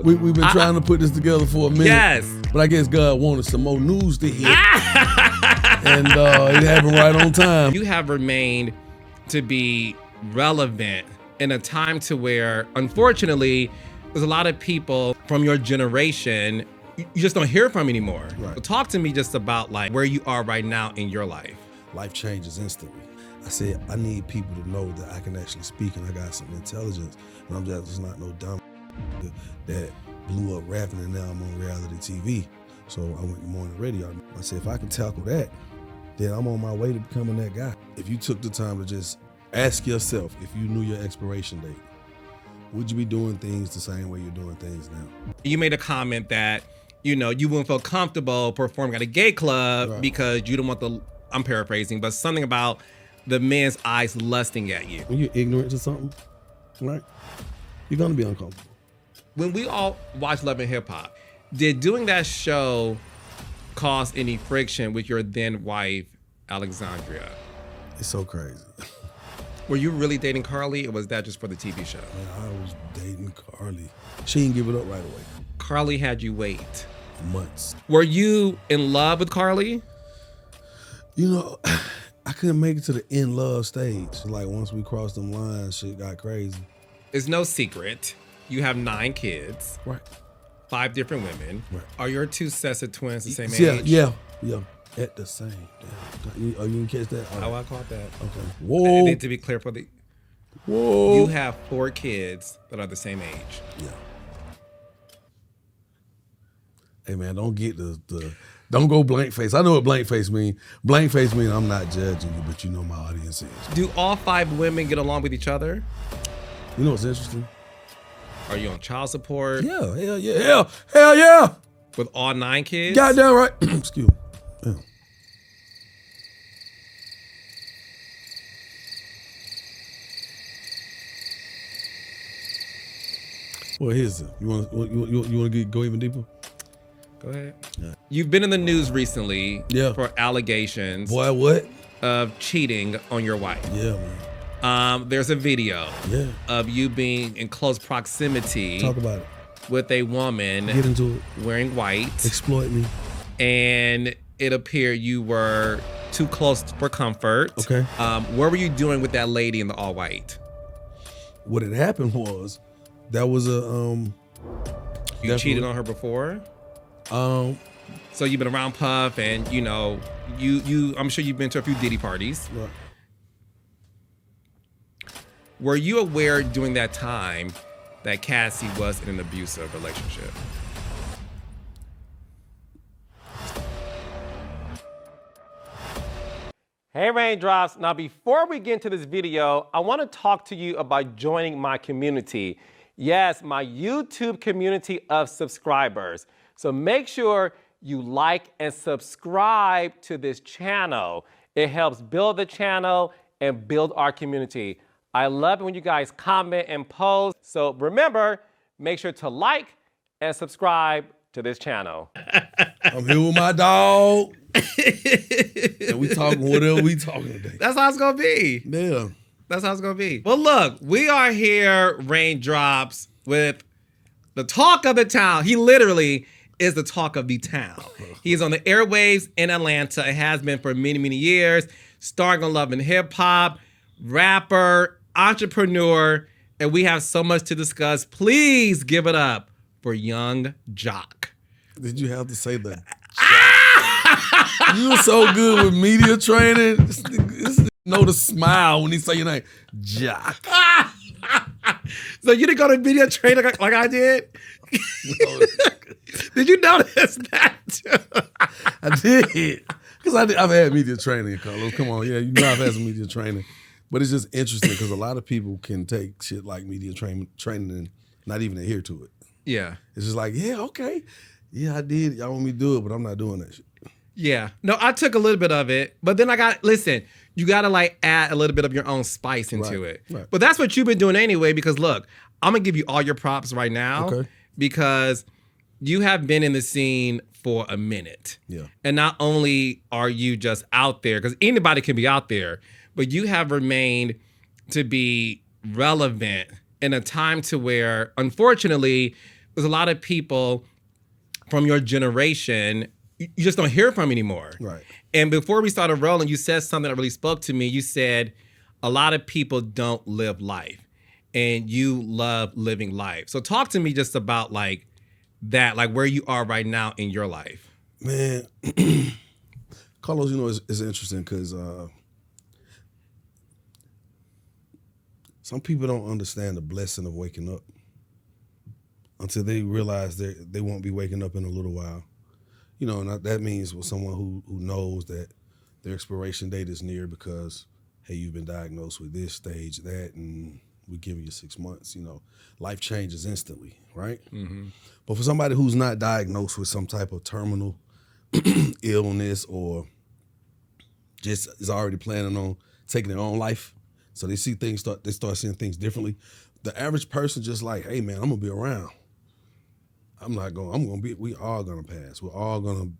We've been trying to put this together for a minute. Yes. But I guess God wanted some more news to hit. And it happened right on time. You have remained to be relevant in a time to where, unfortunately, there's a lot of people from your generation you just don't hear from anymore. Right. So talk to me just about like where you are right now in your life. Life changes instantly. I said, I need people to know that I can actually speak and I got some intelligence and I'm just not no dumb that blew up rapping and now I'm on reality TV. So I went to morning radio. I said, if I can tackle that, then I'm on my way to becoming that guy. If you took the time to just ask yourself, if you knew your expiration date, would you be doing things the same way you're doing things now? You made a comment that, you know, you wouldn't feel comfortable performing at a gay club because you don't want the, I'm paraphrasing, but something about the men's eyes lusting at you. When you're ignorant to something, right, you're gonna be uncomfortable. When we all watch Love and Hip Hop, did doing that show cause any friction with your then wife, Alexandria? It's so crazy. Were you really dating Karlie, or was that just for the TV show? Man, I was dating Karlie. She didn't give it up right away. Karlie had you wait months. Were you in love with Karlie? You know, I couldn't make it to the in love stage. Like once we crossed them lines, shit got crazy. It's no secret. You have 9 kids. Right. 5 different women. Right. Are your 2 sets of twins the same age? Yeah. At the same. You didn't catch that? Oh, I caught that. Okay. Whoa. I need to be clear for the. Whoa. You have 4 kids that are the same age. Yeah. Hey man, don't get don't go blank face. I know what blank face mean. Blank face mean I'm not judging you, but you know my audience is. Do all 5 women get along with each other? You know what's interesting? Are you on child support? Yeah, hell yeah. Hell yeah. With all 9 kids? Goddamn right. Excuse me. Yeah. Well, here's it. You want to go even deeper? Go ahead. Yeah. You've been in the news recently for allegations of cheating on your wife. Yeah, man. There's a video of you being in close proximity. Talk about it. With a woman. Get into it. Wearing white. Exploit me. And it appeared you were too close for comfort. Okay. What were you doing with that lady in the all white? What had happened was, that was a You cheated on her before? So you've been around Puff, and you know, I'm sure you've been to a few Diddy parties. Right. Were you aware during that time that Cassie was in an abusive relationship? Hey Raindrops, now before we get into this video, I want to talk to you about joining my community. Yes, my YouTube community of subscribers. So make sure you like and subscribe to this channel. It helps build the channel and build our community. I love it when you guys comment and post. So remember, make sure to like and subscribe to this channel. I'm here with my dog. And we talking whatever we talking today. That's how it's gonna be. Yeah. That's how it's gonna be. Well, look, we are here, Raindrops, with the talk of the town. He literally is the talk of the town. He's on the airwaves in Atlanta. It has been for many, many years. Starring on Love and Hip Hop, rapper, entrepreneur, and we have so much to discuss. Please give it up for Young Jock. Did you have to say that? You were so good with media training. This know the smile when he say your name, Jock. So you didn't go to media training like I did? No. Did you notice that? I did. Because I've had media training, Carlos. Come on, yeah, you know I've had some media training. But it's just interesting because a lot of people can take shit like media training and not even adhere to it. Yeah. It's just like, yeah, okay. Yeah, I did. Y'all want me to do it, but I'm not doing that shit. Yeah. No, I took a little bit of it, but then listen, you got to like add a little bit of your own spice into it. Right. But that's what you've been doing anyway, because look, I'm going to give you all your props right now because you have been in the scene for a minute. Yeah. And not only are you just out there, because anybody can be out there, but you have remained to be relevant in a time to where, unfortunately, there's a lot of people from your generation you just don't hear from anymore. Right. And before we started rolling, you said something that really spoke to me. You said a lot of people don't live life, and you love living life. So talk to me just about like that, like where you are right now in your life. Man, Carlos, you know, it's interesting because some people don't understand the blessing of waking up until they realize they won't be waking up in a little while. You know, and that means with someone who knows that their expiration date is near because, hey, you've been diagnosed with this stage, that, and we give you 6 months. You know, life changes instantly, right? Mm-hmm. But for somebody who's not diagnosed with some type of terminal illness or just is already planning on taking their own life, so they see things, they start seeing things differently. The average person just like, hey man, I'm gonna be around. We all gonna pass. We're all gonna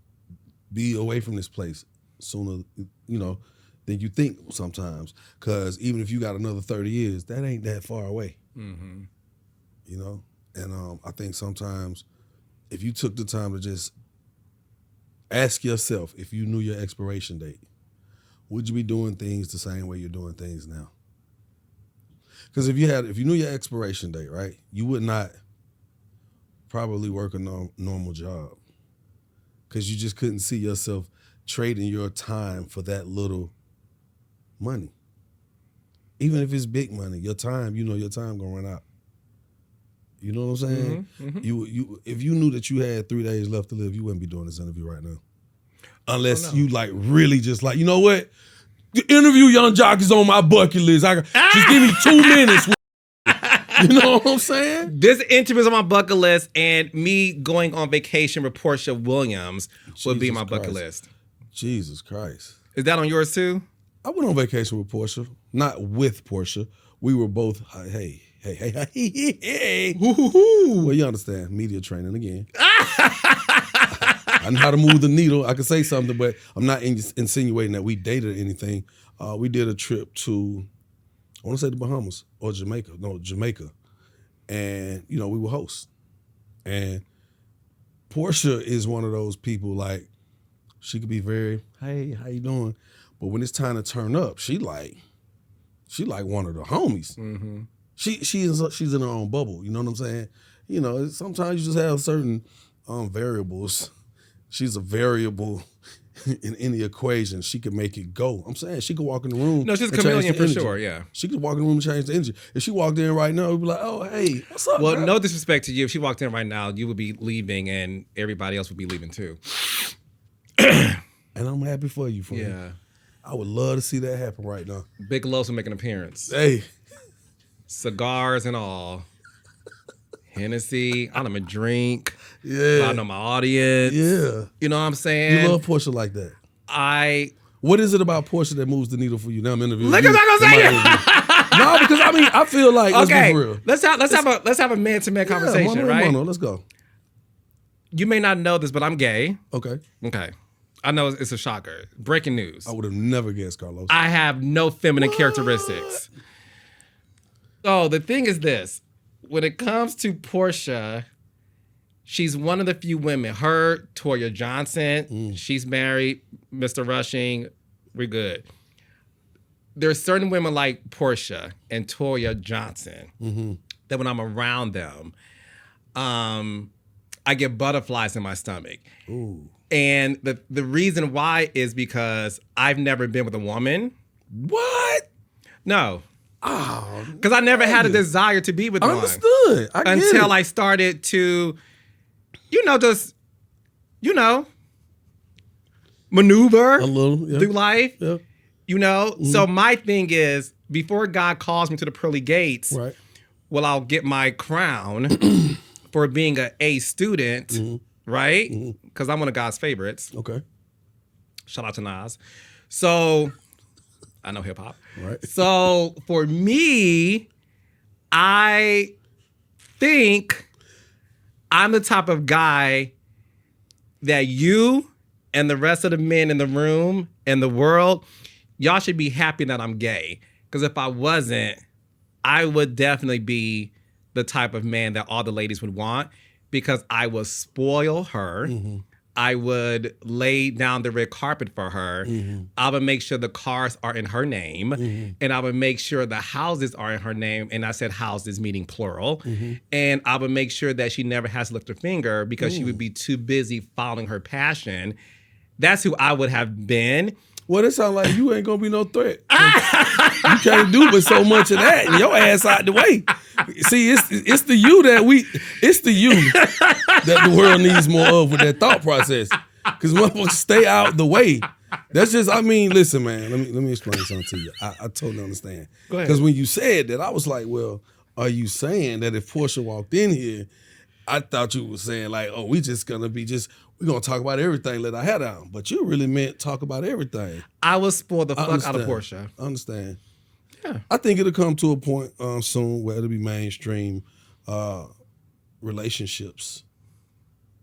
be away from this place sooner, you know, than you think sometimes. Cause even if you got another 30 years, that ain't that far away. Mm-hmm. You know? And I think sometimes if you took the time to just ask yourself, if you knew your expiration date, would you be doing things the same way you're doing things now? Because if you knew your expiration date, right, you would not probably work a normal job because you just couldn't see yourself trading your time for that little money. Even if it's big money, your time, you know your time gonna run out. You know what I'm saying? Mm-hmm, mm-hmm. You if you knew that you had 3 days left to live, you wouldn't be doing this interview right now. Unless you like really just like, you know what? The interview Young Jock is on my bucket list. Just give me 2 minutes. You know what I'm saying? This interview is on my bucket list, and me going on vacation with Portia Williams would be my bucket list. Jesus Christ. Is that on yours too? I went on vacation with Portia. Not with Portia. We were both, hey. Well, you understand, media training again. I know how to move the needle. I can say something, but I'm not insinuating that we dated or anything. We did a trip to, I want to say the Bahamas or Jamaica. No, Jamaica. And, you know, we were hosts. And Portia is one of those people, like, she could be very, hey, how you doing? But when it's time to turn up, she like one of the homies. Mm-hmm. She's in her own bubble. You know what I'm saying? You know, sometimes you just have certain variables. She's a variable in any equation. She could make it go. I'm saying she could walk in the room. No, she's a chameleon for sure, yeah. She could walk in the room and change the energy. If she walked in right now, we'd be like, oh, hey, what's up, Well, bro? No disrespect to you. If she walked in right now, you would be leaving and everybody else would be leaving too. And I'm happy for you, friend. Yeah. I would love to see that happen right now. Big Los will make an appearance. Hey. Cigars and all. Hennessy. I know my drink. Yeah. I know my audience. Yeah. You know what I'm saying? You love Portia like that. What is it about Portia that moves the needle for you? Now I'm interviewing Look, you. I'm not gonna say it. No, because I mean, I feel like, let's be for real. Let's have a man-to-man conversation, right? Let's go. You may not know this, but I'm gay. Okay. I know it's a shocker. Breaking news. I would have never guessed, Carlos. I have no feminine characteristics. So the thing is this. When it comes to Portia, she's one of the few women. Her, Toya Johnson, she's married, Mr. Rushing, we're good. There's certain women like Portia and Toya Johnson that when I'm around them, I get butterflies in my stomach. Ooh. And the reason why is because I've never been with a woman. What? No. Oh, because I never had a desire to be with one. Understood. Until I started to, maneuver a little through life. Yeah. So my thing is, before God calls me to the pearly gates, right. Well, I'll get my crown for being an A student, right? Because I'm one of God's favorites. Okay. Shout out to Nas. So I know hip hop. Right. So for me, I think I'm the type of guy that you and the rest of the men in the room and the world, y'all should be happy that I'm gay. Because if I wasn't, I would definitely be the type of man that all the ladies would want. because I would spoil her. I would lay down the red carpet for her. I would make sure the cars are in her name. And I would make sure the houses are in her name. And I said houses, meaning plural. And I would make sure that she never has to lift her finger because she would be too busy following her passion. That's who I would have been. Well, it sounds like you ain't gonna be no threat. You can't do but so much of that, and your ass out the way. See, it's the you that the world needs more of with that thought process. Because motherfuckers stay out the way. That's just, I mean, listen, man. Let me explain something to you. I totally understand. Go ahead. Because when you said that, I was like, well, are you saying that if Portia walked in here, I thought you were saying like, oh, we're gonna talk about everything, let our head down. But you really meant talk about everything. I will spoil the fuck out of Portia. I understand. Yeah. I think it'll come to a point soon where it'll be mainstream relationships,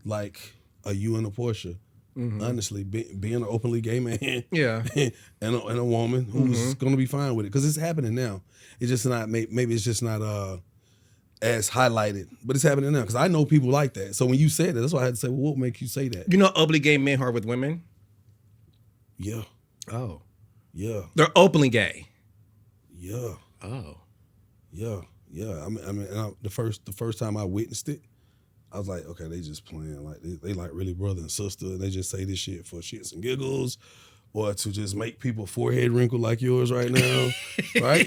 like a you and a Portia. Honestly, being an openly gay man, and a woman who's gonna be fine with it, because it's happening now. It's just not, maybe it's just not as highlighted, but it's happening now. Because I know people like that. So when you said that, that's why I had to say, well, what make you say that? You know, openly gay men who are with women. Yeah. Oh. Yeah. They're openly gay. Yeah. Oh. Yeah. Yeah. I mean, the first time I witnessed it, I was like, okay, they just playing. Like they like really brother and sister, and they just say this shit for shits and giggles, or to just make people forehead wrinkle like yours right now, right?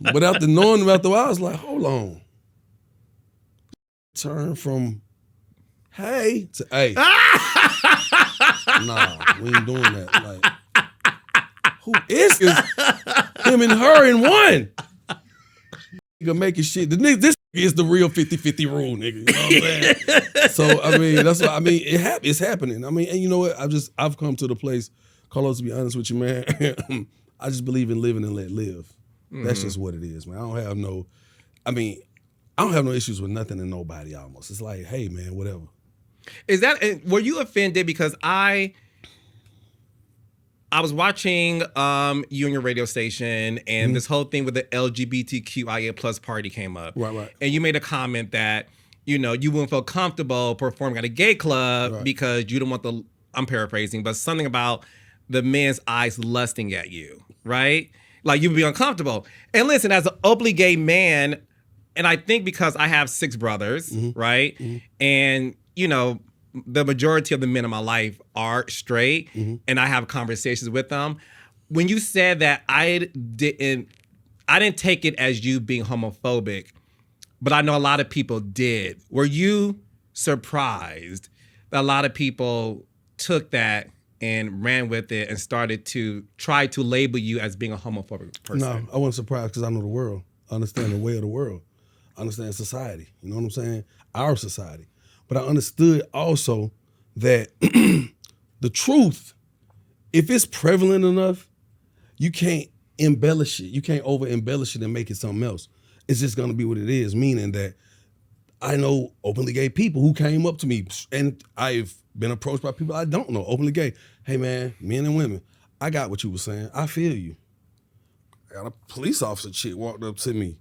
But after knowing about the while, I was like, hold on. Turn from hey to hey. Nah, we ain't doing that. Like, who is this? Him and her in one. Nigga making shit. This is the real 50-50 rule, nigga. You know what I'm saying? So, I mean, that's what I mean. It's happening. I mean, and you know what? I've come to the place, Carlos, to be honest with you, man, I just believe in living and let live. That's just what it is, man. I don't have no issues with nothing and nobody almost. It's like, hey, man, whatever. Were you offended because I was watching you on your radio station, and this whole thing with the LGBTQIA plus party came up. Right. And you made a comment that, you know, you wouldn't feel comfortable performing at a gay club because you don't want I'm paraphrasing, but something about the men's eyes lusting at you, right? Like you would be uncomfortable. And listen, as an openly gay man, and I think because I have 6 brothers, right? And, you know, the majority of the men in my life are straight, and I have conversations with them. When you said that, I didn't take it as you being homophobic, but I know a lot of people did. Were you surprised that a lot of people took that and ran with it and started to try to label you as being a homophobic person? No, I wasn't surprised because I know the world. I understand the way of the world. I understand society. You know what I'm saying? Our society. But I understood also that the truth, if it's prevalent enough, you can't embellish it. You can't over-embellish it and make it something else. It's just going to be what it is, meaning that I know openly gay people who came up to me, and I've been approached by people I don't know, openly gay. Hey, man, men and women, I got what you were saying. I feel you. I got a police officer chick walked up to me.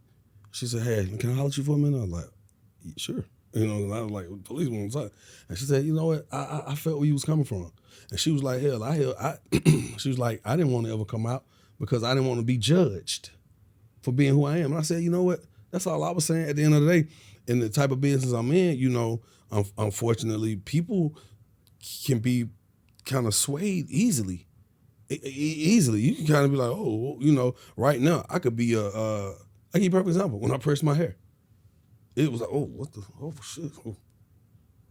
She said, hey, can I holler at you for a minute? I was like, sure. You know, and I was like, police on side. And she said, you know what? I felt where you was coming from. And she was like, hell, she was like, I didn't want to ever come out because I didn't want to be judged for being who I am. And I said, you know what? That's all I was saying at the end of the day. In the type of business I'm in, you know, unfortunately, people can be kind of swayed easily. Easily. You can kind of be like, oh, you know, right now, I could be I'll give you a perfect example. When I pressed my hair, it was like, oh shit. Oh.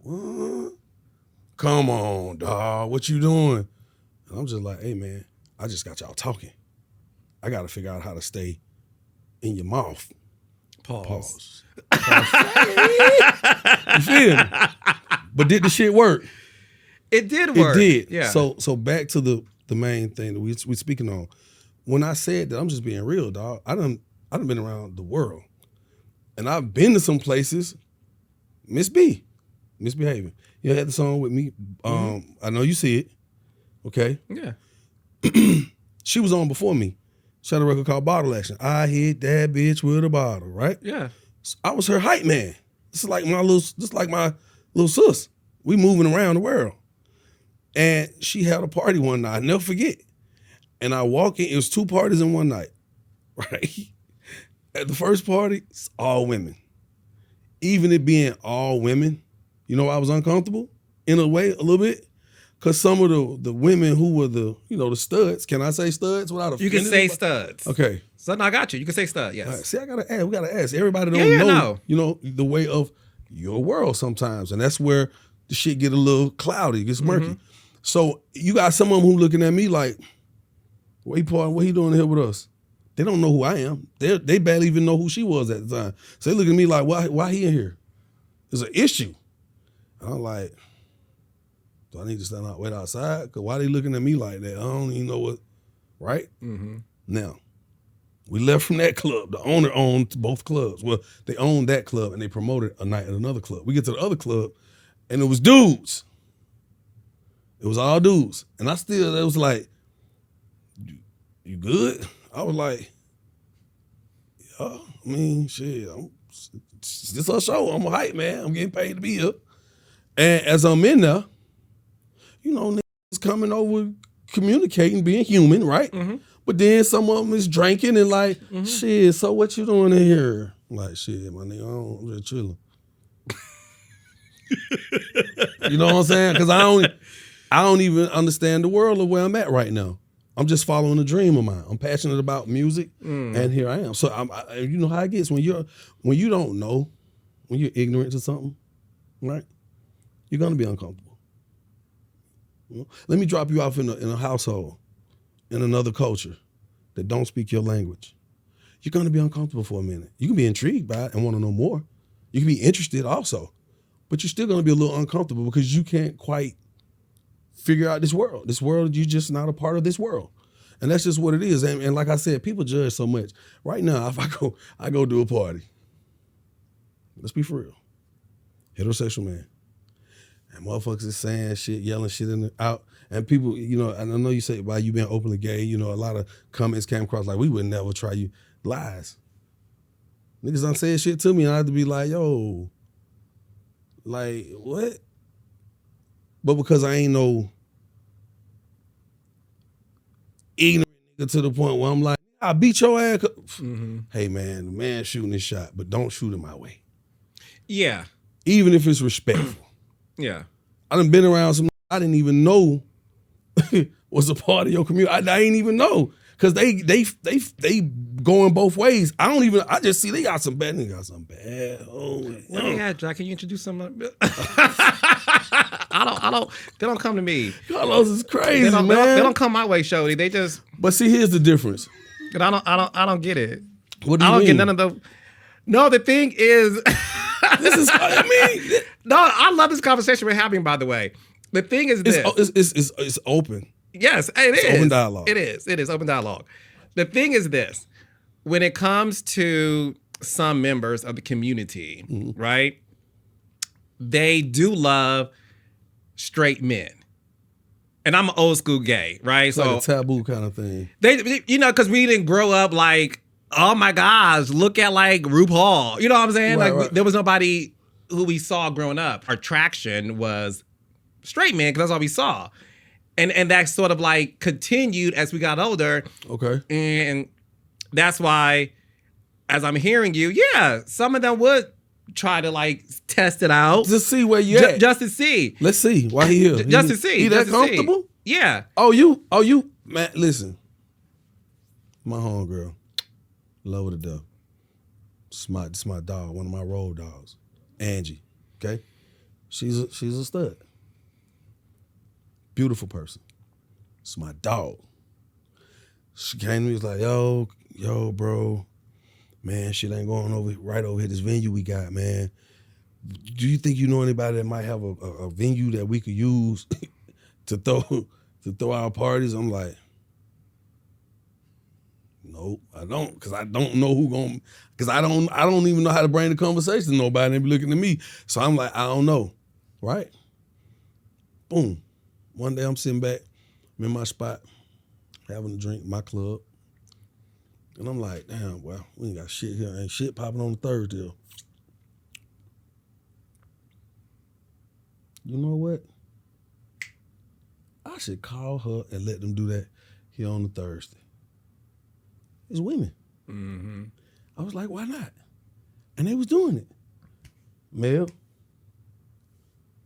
What? Come on, dawg, what you doing? And I'm just like, hey man, I just got y'all talking. I gotta figure out how to stay in your mouth. Pause. You feel me? But did the shit work? It did work. It did. Yeah. So back to the main thing that we speaking on. When I said that, I'm just being real, dog. I done been around the world. And I've been to some places, misbehaving. You had the song with me. I know you see it. Okay? Yeah. She was on before me. She had a record called Bottle Action. I hit that bitch with a bottle, right? Yeah. So I was her hype man. This is like my little sis. We moving around the world. And she had a party one night, I never forget. And I walk in, it was 2 parties in one night, right? At the first party, it's all women. Even it being all women, you know, I was uncomfortable in a way, a little bit. Because some of the women who were the studs, can I say studs without offending? You can say studs. Okay. So I got you. You can say stud, yes. Right, see, we gotta ask. Everybody don't know, the way of your world sometimes. And that's where the shit get a little cloudy, gets murky. So you got some of them who looking at me like, what he doing here with us? They don't know who I am. They barely even know who she was at the time. So they look at me like, why he in here? There's an issue. And I'm like, do I need to stand out, wait outside? Because why they looking at me like that? I don't even know what, right? Now, we left from that club. The owner owned both clubs. Well, they owned that club and they promoted a night at another club. We get to the other club and it was dudes. It was all dudes. And it was like, you good? I was like, yeah, I mean, shit, this our show. I'm a hype man. I'm getting paid to be here. And as I'm in there, niggas coming over, communicating, being human, right? But then some of them is drinking and like, shit, so what you doing in here? I'm like, shit, my nigga, I'm just chilling. You know what I'm saying? Because I don't even understand the world of where I'm at right now. I'm just following a dream of mine. I'm passionate about music, and here I am. So you know how it gets when you don't know, when you're ignorant to something, right? You're gonna be uncomfortable. Let me drop you off in a household, in another culture that don't speak your language. You're gonna be uncomfortable for a minute. You can be intrigued by it and want to know more. You can be interested also, but you're still gonna be a little uncomfortable because you can't quite figure out this world. This world, you're just not a part of this world. And that's just what it is. And like I said, people judge so much. Right now, if I go do a party, let's be for real, heterosexual man, and motherfuckers is saying shit, yelling shit out, and people, and I know you say, why you being openly gay, a lot of comments came across like, we would never try you. Lies. Niggas done said shit to me, and I had to be like, yo, like, what? But because I ain't no ignorant nigga to the point where I'm like, I beat your ass. Hey man, the man shooting his shot, but don't shoot it my way. Yeah. Even if it's respectful. Yeah. I done been around some I didn't even know was a part of your community. I ain't even know. Cause they going both ways. I just see they got some bad. They got some bad. Yeah, Jack, can you introduce something? They don't come to me. Carlos is crazy, man. They don't come my way, Shody. They just. But see, here's the difference. And I don't get it. What do you mean? I don't get none of the. No, the thing is. This is. No, I love this conversation we're having. By the way, the thing is this. It's open. Yes, it's open dialogue. It is open dialogue. The thing is this. When it comes to some members of the community, right? They do love straight men. And I'm an old school gay, right? It's like a taboo kind of thing. They, because we didn't grow up like, oh my gosh, look at like RuPaul. You know what I'm saying? Right. There was nobody who we saw growing up. Our attraction was straight men because that's all we saw. And that sort of like continued as we got older. Okay. And that's why, as I'm hearing you, yeah, some of them would try to like test it out. Just see where you at. Just to see. Let's see. Why he here? Just to see. He that comfortable? See. Yeah. Oh, you, man, listen. My homegirl. Love her to death. It's my dog, one of my road dogs. Angie. Okay? She's a stud. Beautiful person. It's my dog. She came to me, was like, yo, bro, man, shit ain't going right over here, this venue we got, man. Do you think you know anybody that might have a venue that we could use to throw our parties? I'm like, nope, I don't, because I don't know because I don't even know how to bring the conversation to nobody. They be looking at me. So I'm like, I don't know, right? Boom. One day I'm sitting back, I'm in my spot, having a drink in my club. And I'm like, damn, well, we ain't got shit here. Ain't shit popping on the third deal. you know what? I should call her and let them do that here on the Thursday. It's women. Mm-hmm. I was like, why not? And they was doing it. Male.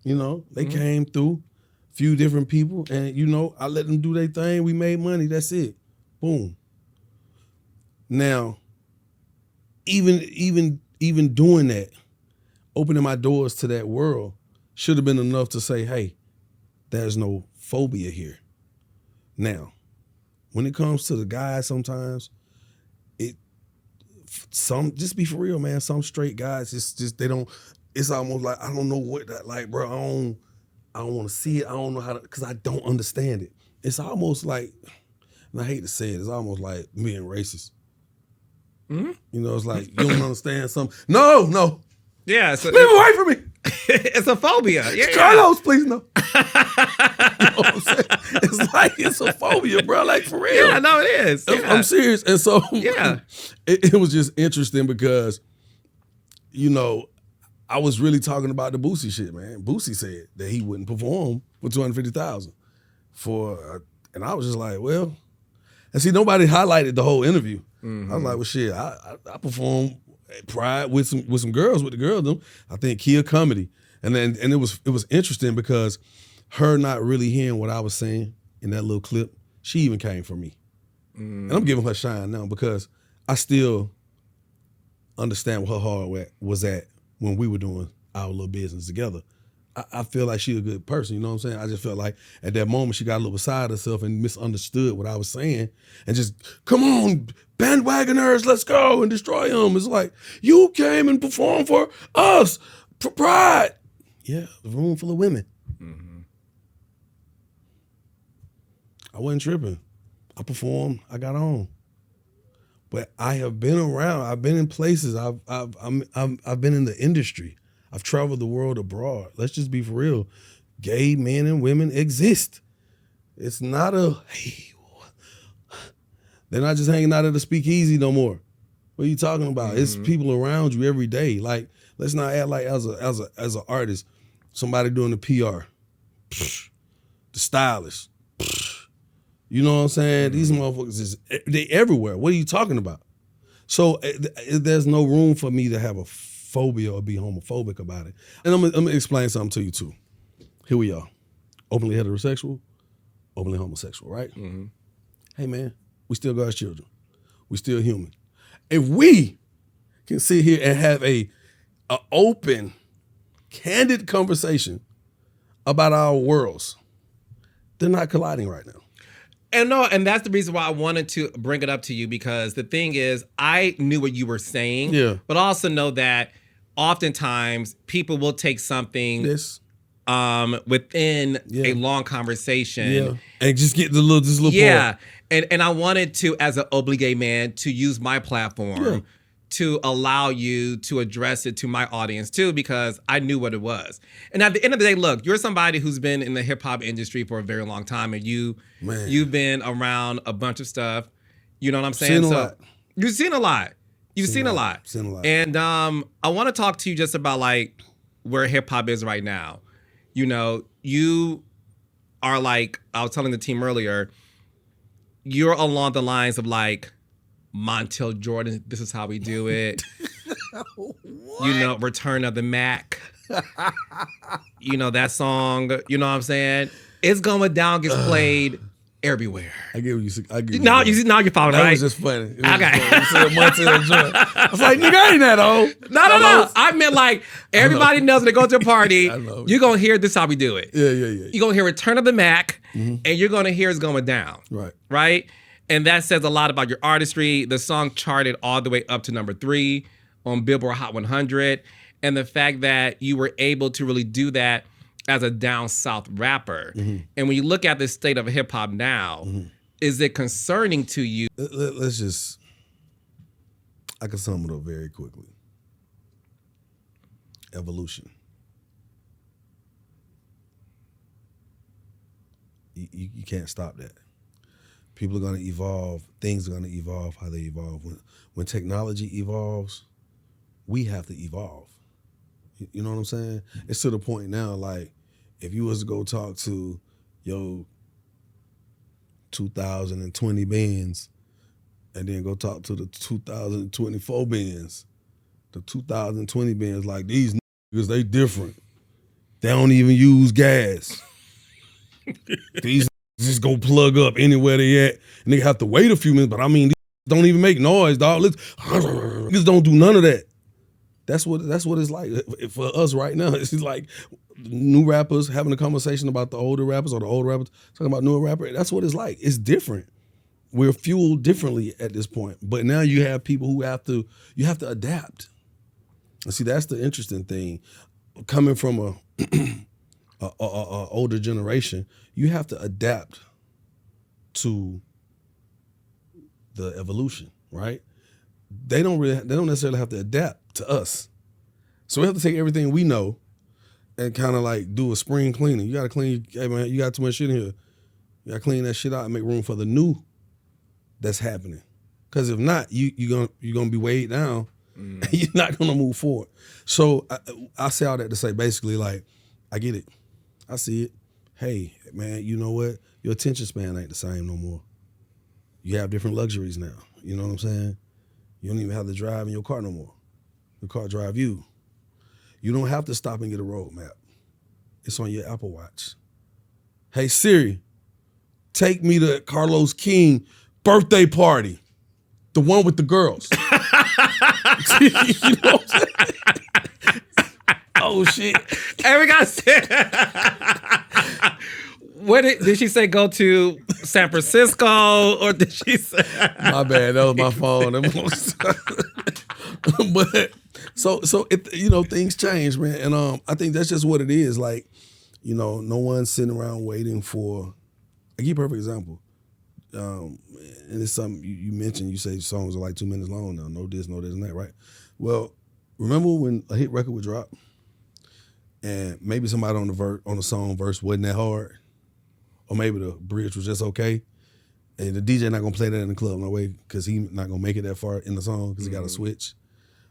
You know, they came through, a few different people, and you know, I let them do their thing. We made money. That's it. Boom. Now, even doing that, opening my doors to that world, should have been enough to say, hey, there's no phobia here. Now, when it comes to the guys, sometimes just be for real, man. Some straight guys, it's just they don't. It's almost like I don't know what that like, bro. I don't want to see it. I don't know how to, because I don't understand it. It's almost like, and I hate to say it, it's almost like being racist. Mm-hmm. You know, it's like you don't understand something. No. Yeah, leave away from me. It's a phobia. Yeah, Carlos, please no. You know what I'm saying? It's like it's a phobia, bro. Like for real. Yeah, no, it is. Yeah. I'm serious, and so yeah, it was just interesting because, you know, I was really talking about the Boosie shit, man. Boosie said that he wouldn't perform for $250,000 and I was just like, well, and see, nobody highlighted the whole interview. I was like, well, shit, I performed Pride with some girls, with the girl them. I think Kia Comedy, and it was interesting because her not really hearing what I was saying in that little clip, she even came for me, and I'm giving her shine now because I still understand what her heart was at when we were doing our little business together. I feel like she's a good person, you know what I'm saying? I just felt like at that moment she got a little beside herself and misunderstood what I was saying and just, come on, bandwagoners, let's go and destroy them. It's like, you came and performed for us, for Pride. Yeah, a room full of women. Mm-hmm. I wasn't tripping. I performed, I got on. But I have been around, I've been in places, I've been in the industry. I've traveled the world abroad. Let's just be for real. Gay men and women exist. It's not hey, they're not just hanging out at the speakeasy no more. What are you talking about? Mm-hmm. It's people around you every day. Like, let's not act like as an artist, somebody doing the PR, the stylist. You know what I'm saying? These motherfuckers they everywhere. What are you talking about? So there's no room for me to have a phobia or be homophobic about it. And I'm gonna explain something to you too. Here we are. Openly heterosexual, openly homosexual, right? Mm-hmm. Hey man, we still God's children. We still human. If we can sit here and have a open, candid conversation about our worlds, they're not colliding right now. And that's the reason why I wanted to bring it up to you, because the thing is, I knew what you were saying, but I also know that oftentimes people will take something within a long conversation and just get this little part. And I wanted to, as an obligate man, to use my platform to allow you to address it to my audience too, because I knew what it was. And at the end of the day, look, you're somebody who's been in the hip hop industry for a very long time, and you've been around a bunch of stuff. You know what I'm saying? You've seen a lot. You've seen a lot. And I want to talk to you just about like where hip hop is right now. You know, you are like, I was telling the team earlier, you're along the lines of like Montel Jordan, This Is How We Do It. You know, Return of the Mac. You know, that song, you know what I'm saying? It's Going Down gets played everywhere. I get what you say. Now you're following, right? That was just funny. Okay. Montel Jordan. I was like, nigga, ain't that old. No. I meant like everybody knows when they go to a party, you're going to hear This How We Do It. Yeah. You're going to hear Return of the Mac, and you're going to hear It's Going Down. Right? And that says a lot about your artistry. The song charted all the way up to number 3 on Billboard Hot 100. And the fact that you were able to really do that as a down south rapper. Mm-hmm. And when you look at the state of hip hop now, is it concerning to you? Let's just, I can sum it up very quickly. Evolution. You can't stop that. People are going to evolve. Things are going to evolve how they evolve. When technology evolves, we have to evolve. You know what I'm saying? It's to the point now, like, if you was to go talk to your 2020 Benz and then go talk to the 2024 Benz, the 2020 Benz, like these niggas, they different. They don't even use gas. These just go plug up anywhere they at, and they have to wait a few minutes. But I mean, these don't even make noise, dog. Niggas don't do none of that. That's what it's like for us right now. It's like new rappers having a conversation about the older rappers or the old rappers talking about newer rappers. That's what it's like. It's different. We're fueled differently at this point. But now you have people who have to adapt. And see, that's the interesting thing. Coming from a older generation, you have to adapt to the evolution, right? They don't necessarily have to adapt to us. So we have to take everything we know and kind of like do a spring cleaning. You gotta clean, hey man, you got too much shit in here. You gotta clean that shit out and make room for the new that's happening. Cause if not, you're gonna be weighed down and you're not gonna move forward. So I say all that to say basically like, I get it. I see it. Hey, man, you know what? Your attention span ain't the same no more. You have different luxuries now. You know what I'm saying? You don't even have to drive in your car no more. The car drive you. You don't have to stop and get a road map. It's on your Apple Watch. Hey, Siri, take me to Carlos King birthday party. The one with the girls. You know what I'm saying? Oh, shit. And we got what did she say? Go to San Francisco, or did she say? My bad. That was my phone. But so it, things change, man, and I think that's just what it is. Like, no one's sitting around waiting for. I give you a perfect example, and it's something you mentioned. You say songs are like 2 minutes long now. No this, and that, right? Well, remember when a hit record would drop, and maybe somebody on the song verse wasn't that hard. Or maybe the bridge was just okay, and the DJ not gonna play that in the club no way because he not gonna make it that far in the song because he got to switch.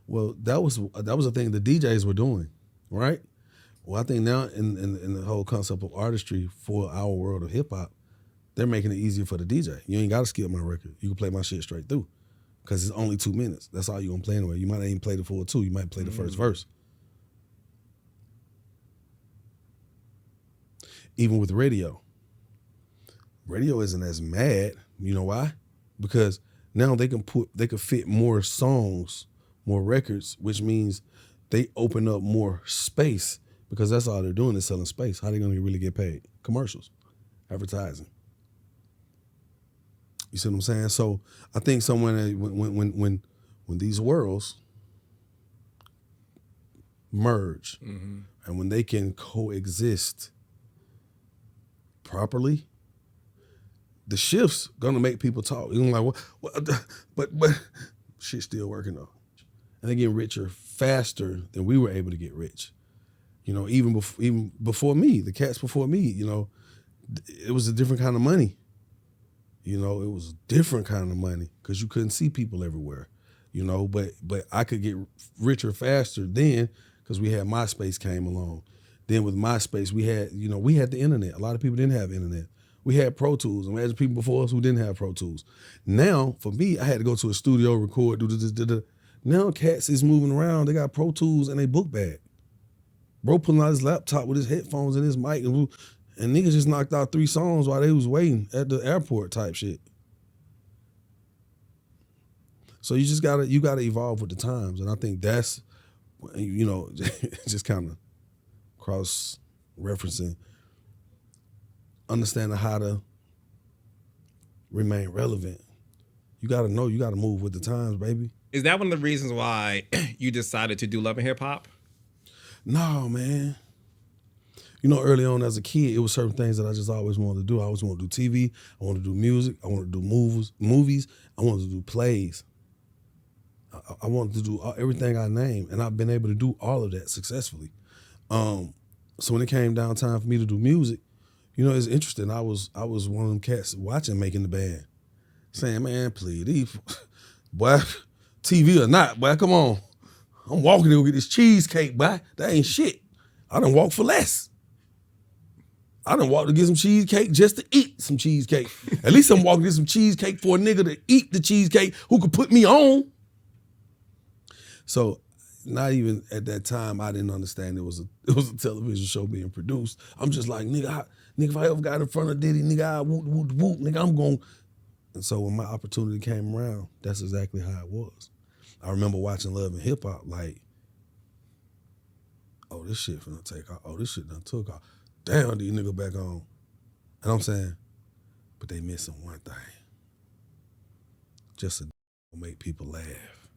Well, that was a thing the DJs were doing, right? Well, I think now in the whole concept of artistry for our world of hip hop, they're making it easier for the DJ. You ain't got to skip my record. You can play my shit straight through because it's only 2 minutes. That's all you gonna play anyway. You might not even play the full 2. You might play the first verse. Even with radio isn't as mad. You know why? Because now they can fit more songs, more records, which means they open up more space because that's all they're doing is selling space. How are they gonna really get paid? Commercials, advertising. You see what I'm saying? So I think when these worlds merge and when they can coexist properly, the shift's gonna make people talk. You're like, but shit's still working though. And they get richer faster than we were able to get rich. Even before me, the cats before me, it was a different kind of money. It was a different kind of money because you couldn't see people everywhere. But I could get richer faster then because we had MySpace came along. Then with MySpace, we had the internet. A lot of people didn't have internet. We had Pro Tools. Imagine people before us who didn't have Pro Tools. Now, for me, I had to go to a studio, record, do this. Now, cats is moving around. They got Pro Tools in a book bag. Bro pulling out his laptop with his headphones and his mic, and niggas just knocked out 3 songs while they was waiting at the airport type shit. So you gotta evolve with the times, and I think that's, just kind of cross-referencing. Understanding how to remain relevant. You gotta know, you gotta move with the times, baby. Is that one of the reasons why you decided to do Love and Hip Hop? No, man. Early on as a kid, it was certain things that I just always wanted to do. I always wanted to do TV, I wanted to do music, I wanted to do movies, I wanted to do plays. I wanted to do everything I named, and I've been able to do all of that successfully. So when it came down time for me to do music, it's interesting. I was one of them cats watching Making the Band, saying, man, please, boy, TV or not, boy, come on. I'm walking to go get this cheesecake, boy. That ain't shit. I done walk for less. I done walked to get some cheesecake just to eat some cheesecake. At least I'm walking to get some cheesecake for a nigga to eat the cheesecake who could put me on. So not even at that time, I didn't understand it was a television show being produced. I'm just like, nigga, if I ever got in front of Diddy, nigga, I whoop, whoop, whoop, nigga, I'm going. And so when my opportunity came around, that's exactly how it was. I remember watching Love and Hip Hop like, oh, this shit finna take off. Oh, this shit done took off. Damn, these niggas back on. And I'm saying, but they missing one thing. Just to make people laugh.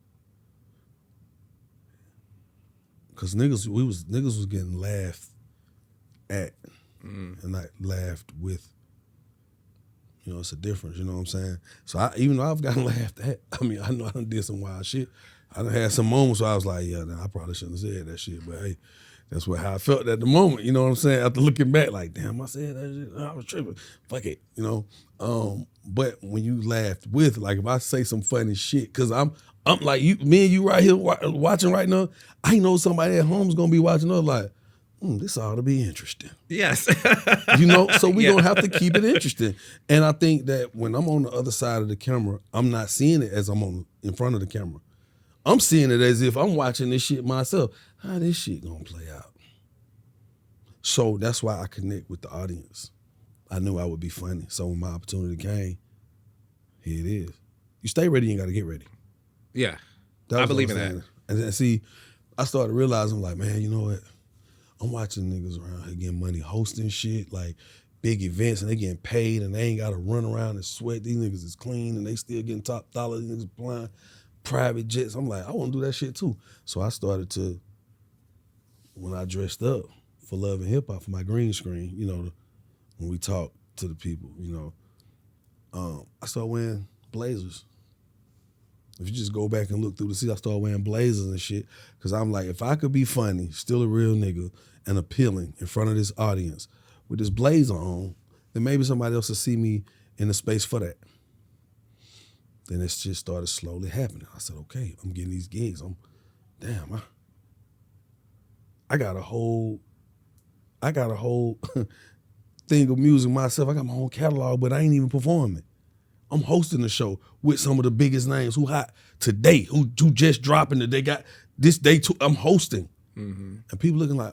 Cause niggas was getting laughed at and not laughed with. You know, it's a difference, you know what I'm saying? So even though I've gotten laughed at, I mean, I know I done did some wild shit. I done had some moments where I was like, yeah, nah, I probably shouldn't have said that shit, but hey, that's how I felt at the moment, you know what I'm saying? After looking back, like, damn, I said that shit, I was tripping. Fuck it, you know? But when you laughed with, like, if I say some funny shit, cause I'm like, me and you right here watching right now, I know somebody at home's gonna be watching us like, this ought to be interesting. Yes. You know, so we gonna have to keep it interesting. And I think that when I'm on the other side of the camera, I'm not seeing it as I'm in front of the camera. I'm seeing it as if I'm watching this shit myself. How this shit gonna play out? So that's why I connect with the audience. I knew I would be funny. So when my opportunity came, here it is. You stay ready, you ain't gotta get ready. Yeah. I believe in that. And then see, I started realizing like, man, you know what? I'm watching niggas around here getting money hosting shit, like big events, and they getting paid, and they ain't got to run around and sweat. These niggas is clean, and they still getting top dollar. These niggas flying private jets. I'm like, I want to do that shit too. So I started to, when I dressed up for Love and Hip Hop for my green screen, you know, when we talk to the people, you know, I started wearing blazers. If you just go back and look through the seat, I started wearing blazers and shit. Cause I'm like, if I could be funny, still a real nigga, and appealing in front of this audience with this blazer on, then maybe somebody else will see me in the space for that. Then it just started slowly happening. I said, okay, I'm getting these gigs. I got a whole thing of music myself. I got my own catalog, but I ain't even performing. I'm hosting the show with some of the biggest names who hot today, who just dropping that they got this day too. I'm hosting. And people looking like,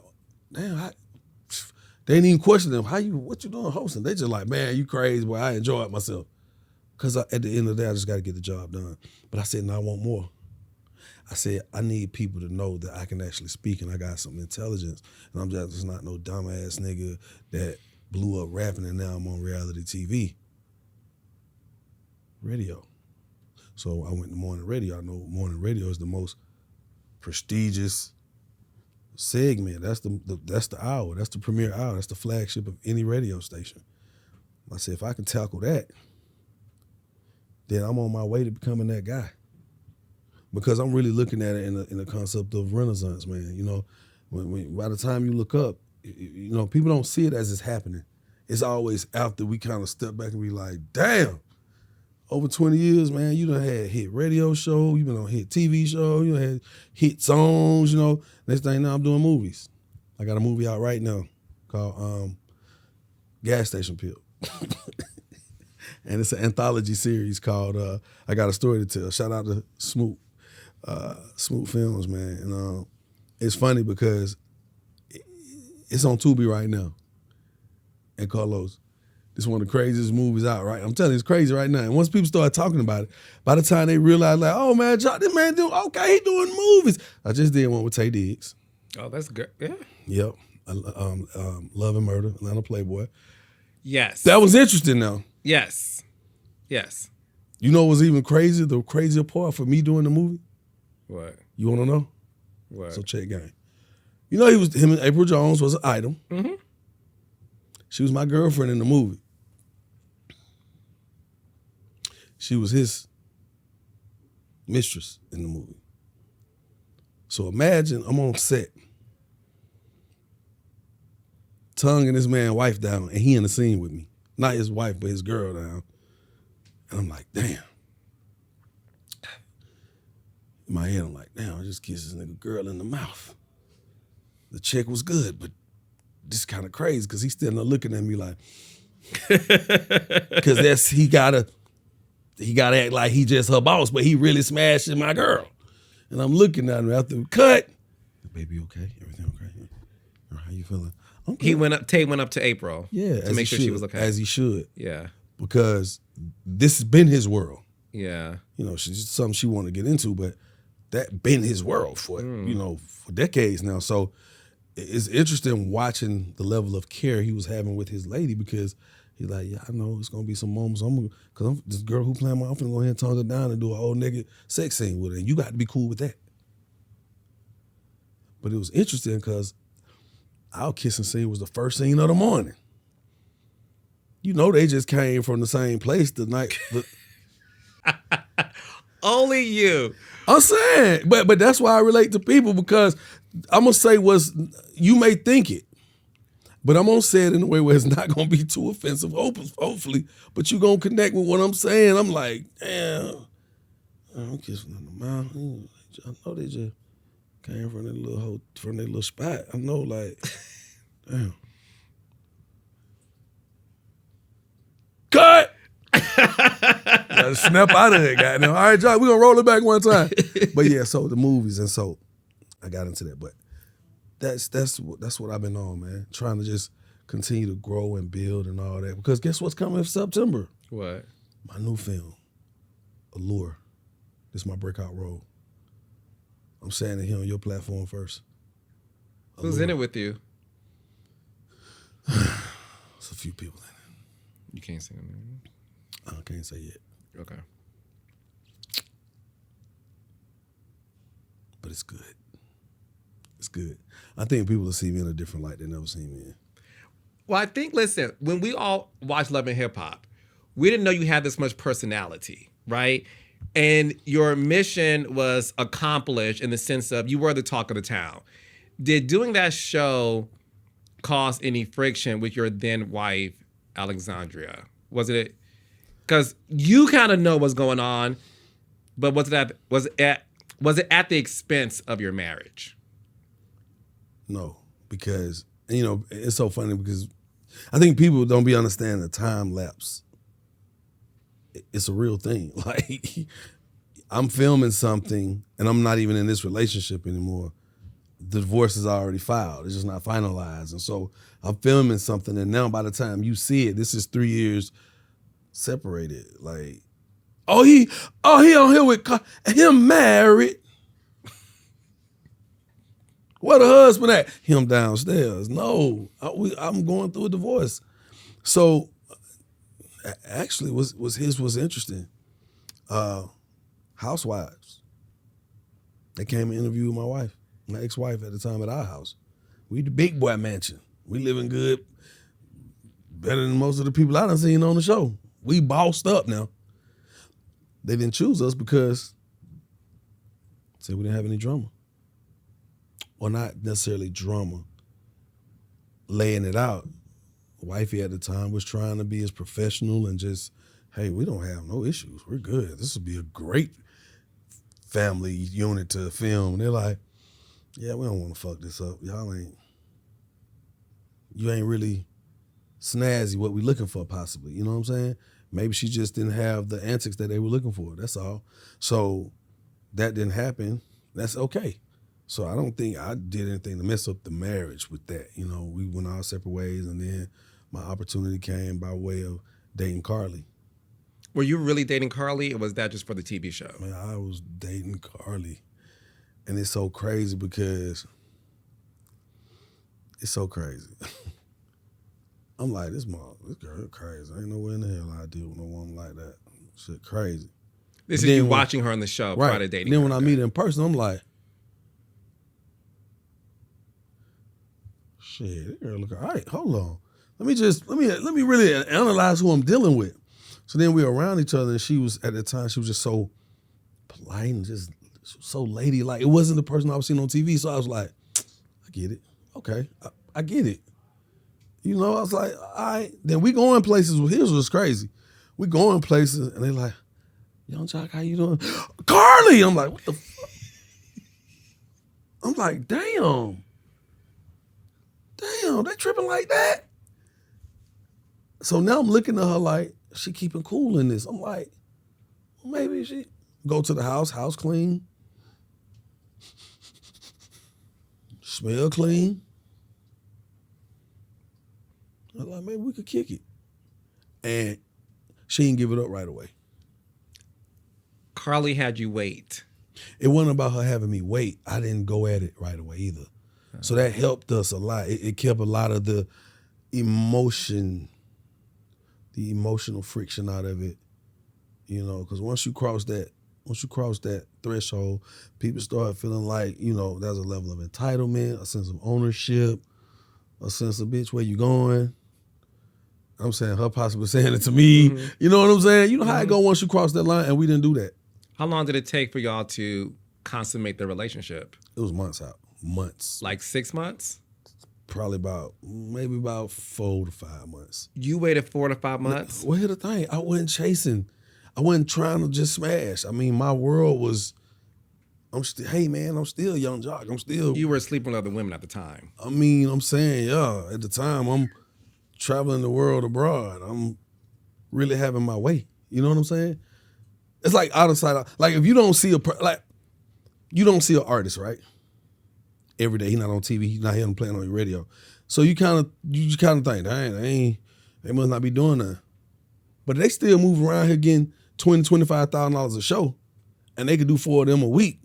damn, they ain't even question them. What you doing hosting? They just like, man, you crazy, boy. I enjoy it myself. Cause at the end of the day, I just gotta get the job done. But I said, no, I want more. I said, I need people to know that I can actually speak and I got some intelligence. And I'm just not no dumbass nigga that blew up rapping and now I'm on reality TV. Radio. So I went to morning radio. I know morning radio is the most prestigious segment. That's the hour. That's the premier hour. That's the flagship of any radio station. I said, if I can tackle that, then I'm on my way to becoming that guy. Because I'm really looking at it in the concept of renaissance, man. You know, when by the time you look up, you know, people don't see it as it's happening. It's always after we kind of step back and be like, damn. Over 20 years, man, you done had hit radio show, you been on hit TV show, you done had hit songs, you know. Next thing now, I'm doing movies. I got a movie out right now called Gas Station Pimp. And it's an anthology series called I Got a Story to Tell. Shout out to Smoot Films, man. And it's funny because it's on Tubi right now. And Carlos, it's one of the craziest movies out, right? I'm telling you, it's crazy right now. And once people start talking about it, by the time they realize, like, oh man, this man he doing movies. I just did one with Tay Diggs. Oh, that's good. Yeah. Yep. Love and Murder, Atlanta Playboy. Yes. That was interesting though. Yes. Yes. You know what was even crazier? The crazier part for me doing the movie? What? You want to know? What? So check game. You know him and April Jones was an item. Mm-hmm. She was my girlfriend in the movie. She was his mistress in the movie. So imagine I'm on set, tonguing this man's wife down, and he in the scene with me. Not his wife, but his girl down. And I'm like, damn. In my head, I'm like, damn, I just kissed this nigga girl in the mouth. The check was good, but this kind of crazy because he's still not looking at me like, because he gotta act like he just her boss, but he really smashing my girl. And I'm looking at him after the cut. Baby, okay? Everything okay? How you feeling? Okay. Tate went up to April. Yeah, to make sure she was okay. As he should. Yeah. Because this has been his world. Yeah. You know, she's something she wanted to get into, but that been his world for, for decades now. So it's interesting watching the level of care he was having with his lady because he's like, yeah, I know it's going to be some moments. Because I'm this girl who playing I'm going to go ahead and tone her down and do a whole nigga sex scene with her. And you got to be cool with that. But it was interesting because our kissing scene was the first scene of the morning. You know they just came from the same place the night. Only you. I'm saying, but that's why I relate to people because I'm gonna say you may think it, but I'm gonna say it in a way where it's not gonna be too offensive, hopefully. But you gonna connect with what I'm saying. I'm like, damn, I'm kissing on the mouth. I know they just came from their little spot. I know, like, damn. Cut. Gotta snap out of that, goddamn. All right, John, we're gonna roll it back one time. But yeah, so the movies, and so I got into that. But that's what I've been on, man. Trying to just continue to grow and build and all that. Because guess what's coming in September? What? My new film, Allure. This is my breakout role. I'm saying it here on your platform first. Allure. Who's in it with you? There's a few people in it. You can't say them. I can't say yet. Okay. But it's good. It's good. I think people will see me in a different light they never seen me in. Well, I think, listen, when we all watched Love and Hip Hop, we didn't know you had this much personality, right? And your mission was accomplished in the sense of you were the talk of the town. Did doing that show cause any friction with your then wife, Alexandria? Was it? Because you kind of know what's going on, but was it at the expense of your marriage? No, because it's so funny because I think people don't be understanding the time lapse. It's a real thing. Like I'm filming something and I'm not even in this relationship anymore. The divorce is already filed. It's just not finalized. And so I'm filming something and now by the time you see it, this is 3 years separated. Like, he on here with him married. Where the husband at? Him downstairs. No, I'm going through a divorce. So actually was interesting. Housewives. They came and interviewed my wife, my ex-wife at the time at our house. We the big boy mansion. We living good, better than most of the people I done seen on the show. We bossed up now. They didn't choose us because they said we didn't have any drama. Or not necessarily drama. Laying it out. Wifey at the time was trying to be as professional and just, hey, we don't have no issues. We're good. This would be a great family unit to film. And they're like, yeah, we don't want to fuck this up. You ain't really snazzy what we looking for possibly. You know what I'm saying? Maybe she just didn't have the antics that they were looking for. That's all. So that didn't happen. That's okay. So I don't think I did anything to mess up the marriage with that. You know, we went our separate ways and then my opportunity came by way of dating Karlie. Were you really dating Karlie or was that just for the TV show? Man, I was dating Karlie. And it's so crazy because it's so crazy. I'm like, this girl crazy. Ain't nowhere in the hell I deal with no woman like that. Shit crazy. This is you watching her on the show prior to dating her. Then when I meet her in person, I'm like, shit, that girl look all right. Hold on. Let me really analyze who I'm dealing with. So then we were around each other and she was, at the time, she was just so polite and just so ladylike. It wasn't the person I was seeing on TV. So I was like, I get it. Okay, I get it. You know, I was like, all right. Then we going places. Well, here's what's crazy. We going places and they like, Young Jock, how you doing? Karlie! I'm like, what the fuck? I'm like, damn. damn, they tripping like that? So now I'm looking at her like, she keeping cool in this. I'm like, maybe she go to the house clean, smell clean. I'm like, maybe we could kick it. And she didn't give it up right away. Karlie had you wait. It wasn't about her having me wait. I didn't go at it right away either. So that helped us a lot. It kept a lot of the emotional friction out of it, you know, because once you cross that threshold, people start feeling like, you know, there's a level of entitlement, a sense of ownership, a sense of, bitch, where you going? I'm saying her possibly saying it to me. Mm-hmm. You know what I'm saying? You know how it go once you cross that line, and we didn't do that. How long did it take for y'all to consummate the relationship? It was months out. Months. Like 6 months? Probably maybe about 4 to 5 months. You waited 4 to 5 months? Well, here's the thing. I wasn't chasing. I wasn't trying to just smash. I mean, my world was, hey man, I'm still a young jock. You were sleeping with other women at the time. I mean, I'm saying, yeah, at the time, I'm traveling the world abroad. I'm really having my way. You know what I'm saying? It's like out of sight. Like if you don't see you don't see an artist, right? Every day, he's not on TV, he's not here playing on your radio. So you kind of think, dang, they must not be doing that. But they still move around here getting $20,000, $25,000 a show, and they could do 4 of them a week.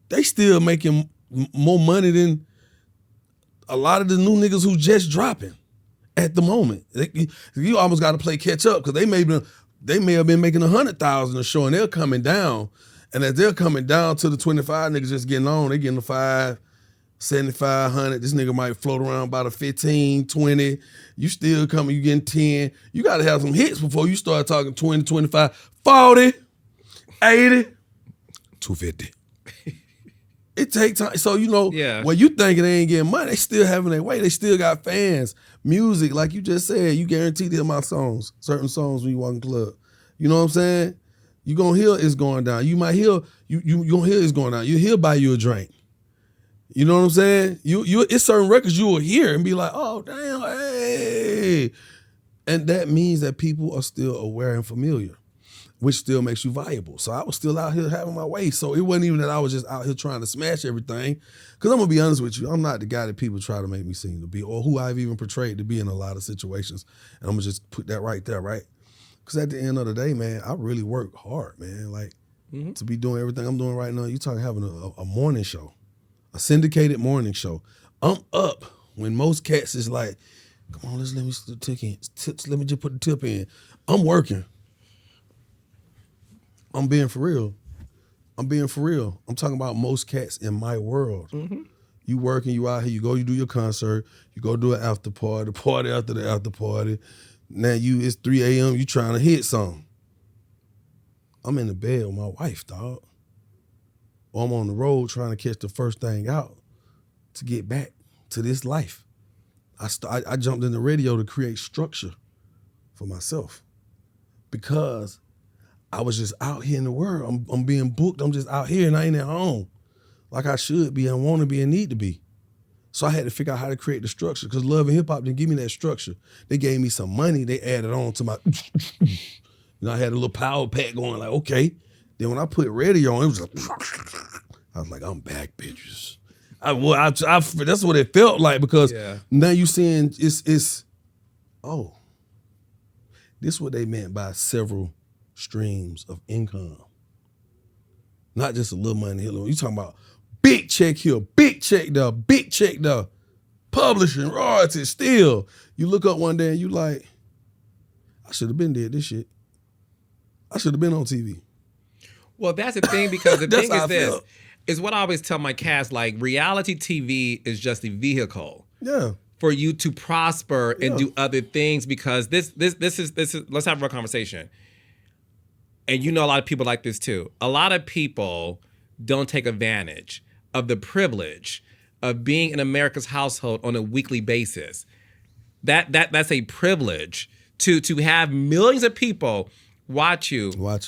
They still making more money than a lot of the new niggas who just dropping at the moment. You almost got to play catch up because they may have been making $100,000 a show, and they're coming down. And as they're coming down to the 25 niggas just getting on, they getting the 5, 75, 100. This nigga might float around about a 15, 20. You still coming, you getting 10. You got to have some hits before you start talking 20, 25, 40, 80, 250. It take time. So, you know, when you thinking they ain't getting money, they still having their way. They still got fans. Music, like you just said, you guarantee them my songs, certain songs when you walk in the club. You know what I'm saying? You gonna hear it's going down. You might hear, you gonna hear it's going down. He'll buy you a drink. You know what I'm saying? It's certain records you will hear and be like, oh, damn, hey. And that means that people are still aware and familiar, which still makes you valuable. So I was still out here having my way. So it wasn't even that I was just out here trying to smash everything. Because I'm going to be honest with you, I'm not the guy that people try to make me seem to be or who I've even portrayed to be in a lot of situations. And I'm going to just put that right there, right? Because at the end of the day, man, I really work hard, man. Like, to be doing everything I'm doing right now, you talking having a morning show, a syndicated morning show. I'm up when most cats is like, come on, let me just put the tip in. I'm working. I'm being for real. I'm talking about most cats in my world. Mm-hmm. You working, you out here, you do your concert, you go do an after party after the after party. Now it's 3 a.m., you trying to hit something. I'm in the bed with my wife, dog. Or I'm on the road trying to catch the first thing out to get back to this life. I jumped in the radio to create structure for myself because I was just out here in the world. I'm being booked. I'm just out here and I ain't at home like I should be and want to be and need to be. So I had to figure out how to create the structure because Love and Hip Hop didn't give me that structure. They gave me some money. They added on to my, I had a little power pack going like, okay. Then when I put radio on, it was like, I was like, I'm back, bitches. That's what it felt like because now you seeing this is what they meant by several streams of income. Not just a little money here. You talking about big check here, big check there, publishing, royalties, still. You look up one day and you like, I should have been did this shit. I should have been on TV. Well, that's the thing because the thing is this, is what I always tell my cast, like reality TV is just a vehicle. Yeah. For you to prosper and do other things because this is, let's have a real conversation. And you know a lot of people like this too. A lot of people don't take advantage of the privilege of being in America's household on a weekly basis. That's a privilege to have millions of people watch you on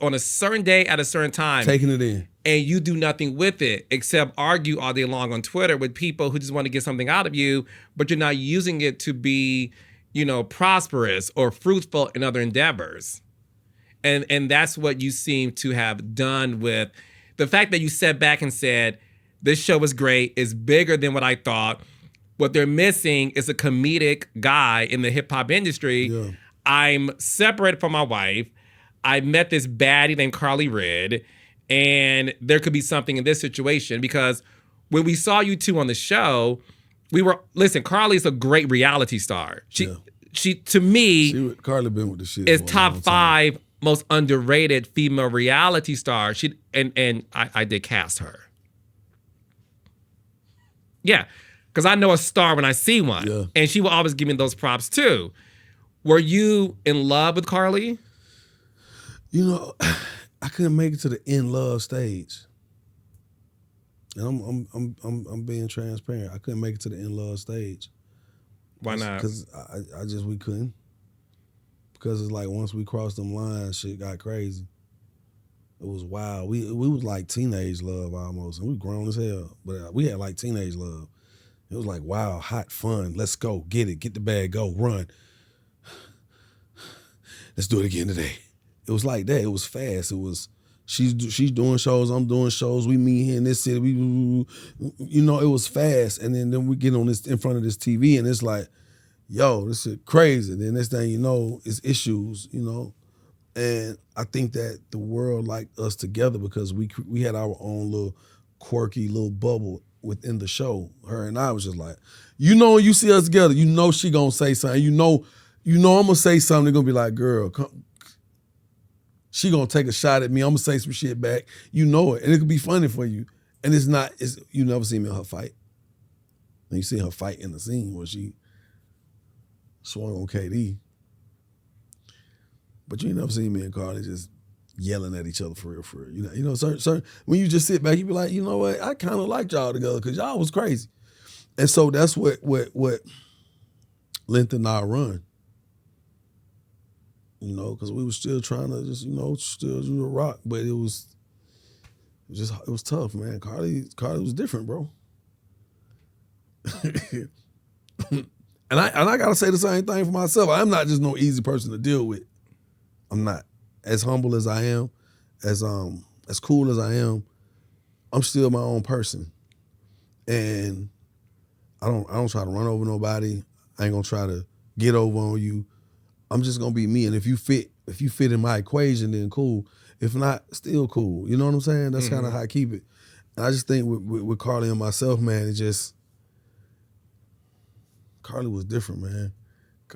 on a certain day at a certain time, taking it in. and you do nothing with it except argue all day long on Twitter with people who just want to get something out of you, but you're not using it to be, prosperous or fruitful in other endeavors. And that's what you seem to have done with the fact that you sat back and said, this show is great, it's bigger than what I thought. What they're missing is a comedic guy in the hip hop industry. Yeah. I'm separated from my wife. I met this baddie named Karlie Red, and there could be something in this situation because when we saw you two on the show, Karlie's a great reality star. She to me, Karlie been with the shit. Is top 5 most underrated female reality star. I did cast her. Yeah, because I know a star when I see one. Yeah. And she will always give me those props too. Were you in love with Karlie? I couldn't make it to the in love stage. And I'm being transparent. I couldn't make it to the in love stage. Why not? Because we couldn't. Because it's like once we crossed them lines, shit got crazy. It was wild. We was like teenage love almost, and we grown as hell. But we had like teenage love. It was like wild, hot, fun. Let's go, get it, get the bag, go, run. Let's do it again today. It was like that. It was fast. It was she's doing shows, I'm doing shows. We meet here in this city. It was fast. And then we get on this in front of this TV, and it's like, yo, this is crazy. Then next thing you know, it's issues. And I think that the world liked us together because we had our own little quirky little bubble within the show. Her and I was just like, when you see us together, she gonna say something. I'm gonna say something. They're gonna be like, girl, come. She gonna take a shot at me. I'm gonna say some shit back. You know it, and it could be funny for you. And you never see me in her fight. And you see her fight in the scene where she swung on KD. But you ain't never seen me and Karlie just yelling at each other for real. Certain when you just sit back, you be like, you know what? I kind of liked y'all together because y'all was crazy. And so that's what lengthened our run. Because we were still trying to just, still do the rock, but it was tough, man. Karlie was different, bro. And I gotta say the same thing for myself. I'm not just no easy person to deal with. I'm not. As humble as I am, as cool as I am, I'm still my own person. And I don't try to run over nobody. I ain't gonna try to get over on you. I'm just gonna be me. And if you fit in my equation, then cool. If not, still cool. You know what I'm saying? That's kind of how I keep it. And I just think with Karlie and myself, man, Karlie was different, man.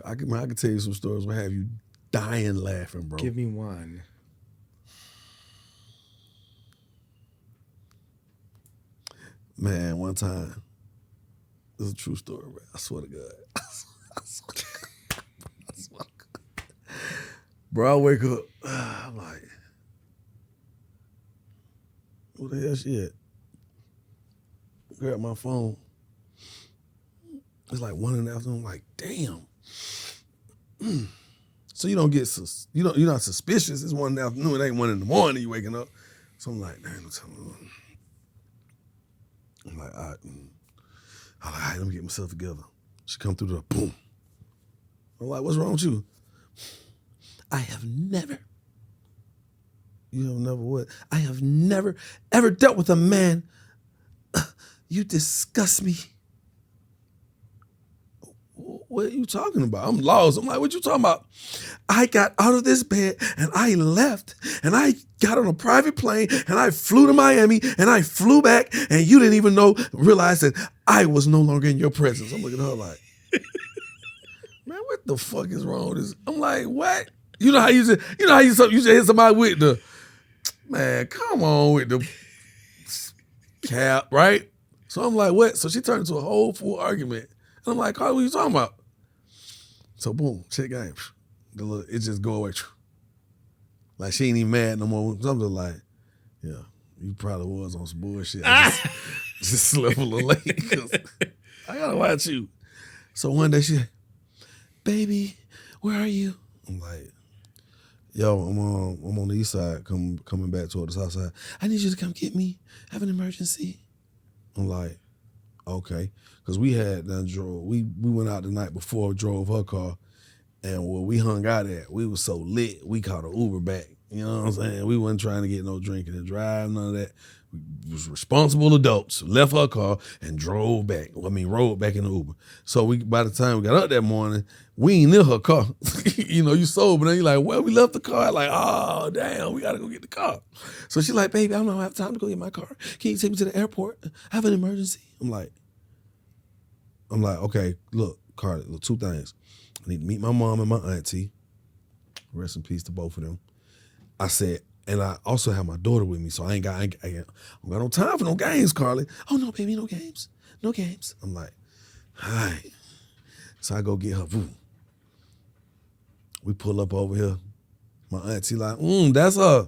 I can tell you some stories where have you dying laughing, bro. Give me one. Man, one time, this is a true story, man. I swear to God. I swear to God. Bro, I wake up, I'm like, what the hell she at? Grab my phone. It's like 1 in the afternoon. I'm like, damn. So you don't get, you're not suspicious. It's 1 in the afternoon. It ain't 1 in the morning you waking up. So I'm like, damn. I'm like, all right, let me get myself together. She come through the door, boom. I'm like, what's wrong with you? I have never ever dealt with a man. You disgust me. What are you talking about? I'm lost. I'm like, what you talking about? I got out of this bed and I left and I got on a private plane and I flew to Miami and I flew back and you didn't even realize that I was no longer in your presence. I'm looking at her like, man, what the fuck is wrong with this? I'm like, what? You know how you should hit somebody with the, man, come on with the cap, right? So I'm like, what? So she turned into a whole full argument. And I'm like, Karlie, what are you talking about? So boom, check game. It just go away. Like she ain't even mad no more. So I'm just like, yeah, you probably was on some bullshit. I just slept a little late because I gotta watch you. So one day she, baby, where are you? I'm like, Yo, I'm on the east side, coming back toward the south side. I need you to come get me. I have an emergency. I'm like, okay. Because we went out the night before, drove her car, and where we hung out at, we was so lit, we caught an Uber back. You know what I'm saying? We wasn't trying to get no drinking and drive, none of that. We was responsible adults, left her car and rode back in the Uber. So by the time we got up that morning, we ain't near her car. You know, you sober, and then you're like, well, we left the car. Like, oh, damn, we got to go get the car. So she's like, baby, I don't have time to go get my car. Can you take me to the airport? I have an emergency. I'm like, okay, look, Carly, look, two things. I need to meet my mom and my auntie. Rest in peace to both of them. I said, and I also have my daughter with me, so I ain't got no time for no games, Carly. Oh, no, baby, no games. No games. I'm like, all right. So I go get her. Boom. We pull up over here. My auntie like, that's her.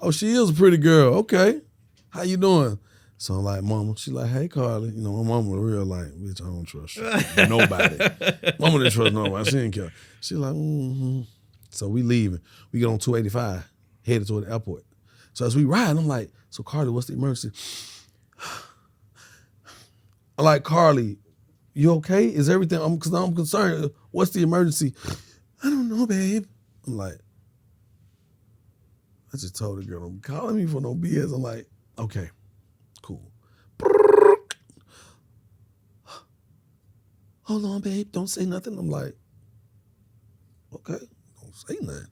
Oh, she is a pretty girl. Okay. How you doing? So I'm like, Mama. She like, hey, Carly. You know, my mama real like, bitch, I don't trust you. Nobody. Mama didn't trust nobody. She didn't care. She like, So we leaving. We get on 285, headed toward the airport. So as we ride, I'm like, so Carly, what's the emergency? I'm like, Carly, you okay? Is everything, because I'm concerned. What's the emergency? I don't know, babe. I'm like, I just told the girl, don't be calling me for no BS. I'm like, okay, cool. Hold on, babe, don't say nothing. I'm like, okay, don't say nothing.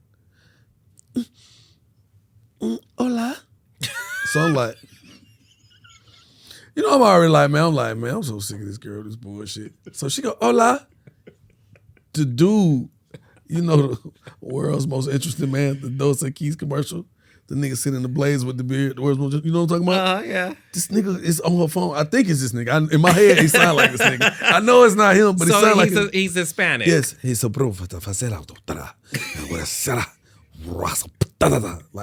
Hola. So I'm like, you know, I'm already like, man, I'm so sick of this girl, this bullshit. So she go, hola. The dude, you know, the world's most interesting man, the Dos Equis commercial. The nigga sitting in the blaze with the beard. The world's most, you know what I'm talking about? Yeah. This nigga is on her phone. I think it's this nigga. In my head, he sound like this nigga. I know it's not him, but he sound like him. He's Hispanic. Yes, he's a bro. Like,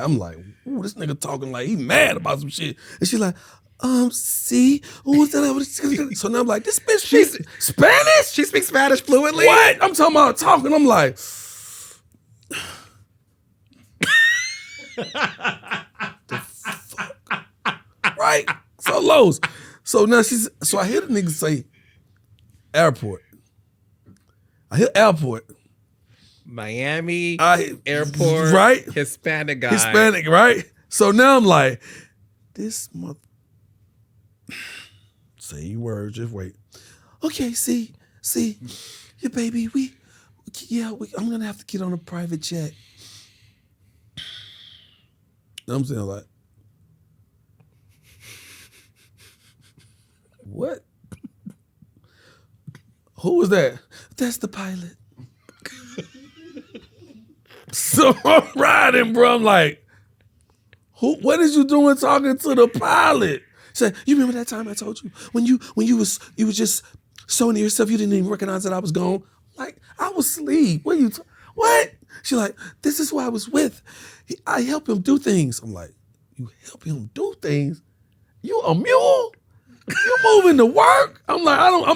I'm like, ooh, this nigga talking like he mad about some shit. And she's like, see? So now I'm like, this bitch speaks Spanish? She speaks Spanish fluently? What? I'm talking about talking. I'm like, the fuck? Right? So Lowe's. So now so I hear the nigga say airport. I hear airport. Miami, airport, right? Hispanic guy. Hispanic, right? So now I'm like, this mother. Say words, just wait. Okay, see, yeah, baby, I'm gonna have to get on a private jet. I'm saying like, what? Who was that? That's the pilot. So I'm riding, bro. I'm like, what is you doing talking to the pilot? Said, you remember that time I told you when you was just so into yourself you didn't even recognize that I was gone? Like, I was asleep. What? She like, this is who I was with. I help him do things. I'm like, you help him do things? You a mule? You moving to work? I'm like,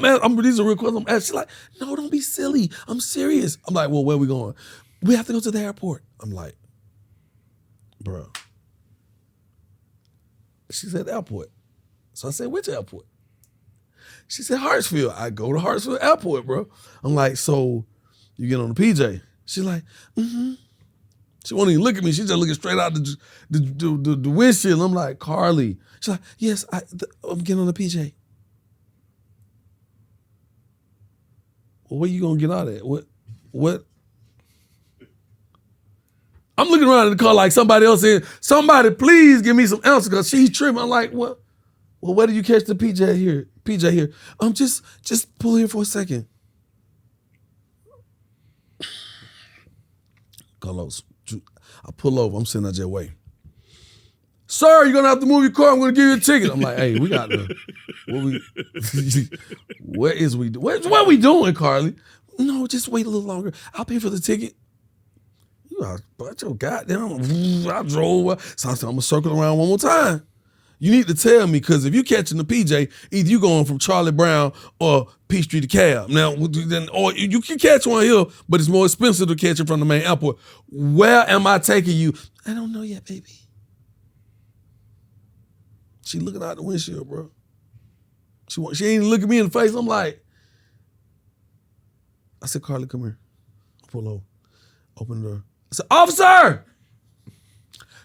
these are real questions. I'm asking. She's like, no, don't be silly. I'm serious. I'm like, well, where we going? We have to go to the airport. I'm like, bro. She said airport. So I said, which airport? She said Hartsfield. I go to Hartsfield Airport, bro. I'm like, so you get on the PJ? She's like, She won't even look at me. She's just looking straight out the windshield. I'm like, Carly. She's like, yes, I'm getting on the PJ. Well, where you gonna get out at? What? I'm looking around in the car like somebody else in. Somebody please give me some answers because she's tripping. I'm like, what? Well, where did you catch the PJ here? Just pull here for a second. Carlos, I pull over. I'm sitting there just waiting. Sir, you're gonna have to move your car. I'm gonna give you a ticket. I'm like, hey, we got the. What are we doing, Carly? No, just wait a little longer. I'll pay for the ticket. You are a bunch of goddamn. I drove. So I'm gonna circle around one more time. You need to tell me, because if you catching the PJ, either you going from Charlie Brown or Peachtree to Cab. Now, then, or you can catch one here, but it's more expensive to catch it from the main airport. Where am I taking you? I don't know yet, baby. She looking out the windshield, bro. She ain't even looking me in the face. I'm like, I said, Karlie, come here. Pull over. Open the door. I said, officer!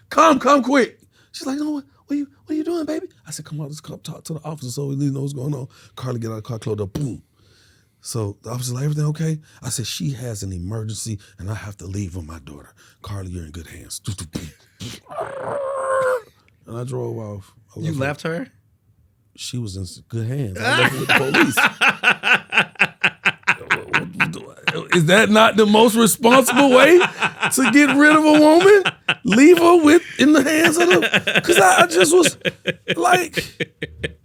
Come quick. She's like, no, what are you doing, baby? I said, come on, let's come talk to the officer so we know what's going on. Karlie get out of the car, closed up, boom. So the officer's like, everything okay? I said, she has an emergency and I have to leave with my daughter. Karlie, you're in good hands. And I drove off. You left her? She was in good hands. I left her with the police. Is that not the most responsible way to get rid of a woman? Leave her in the hands of the... Because I just was like,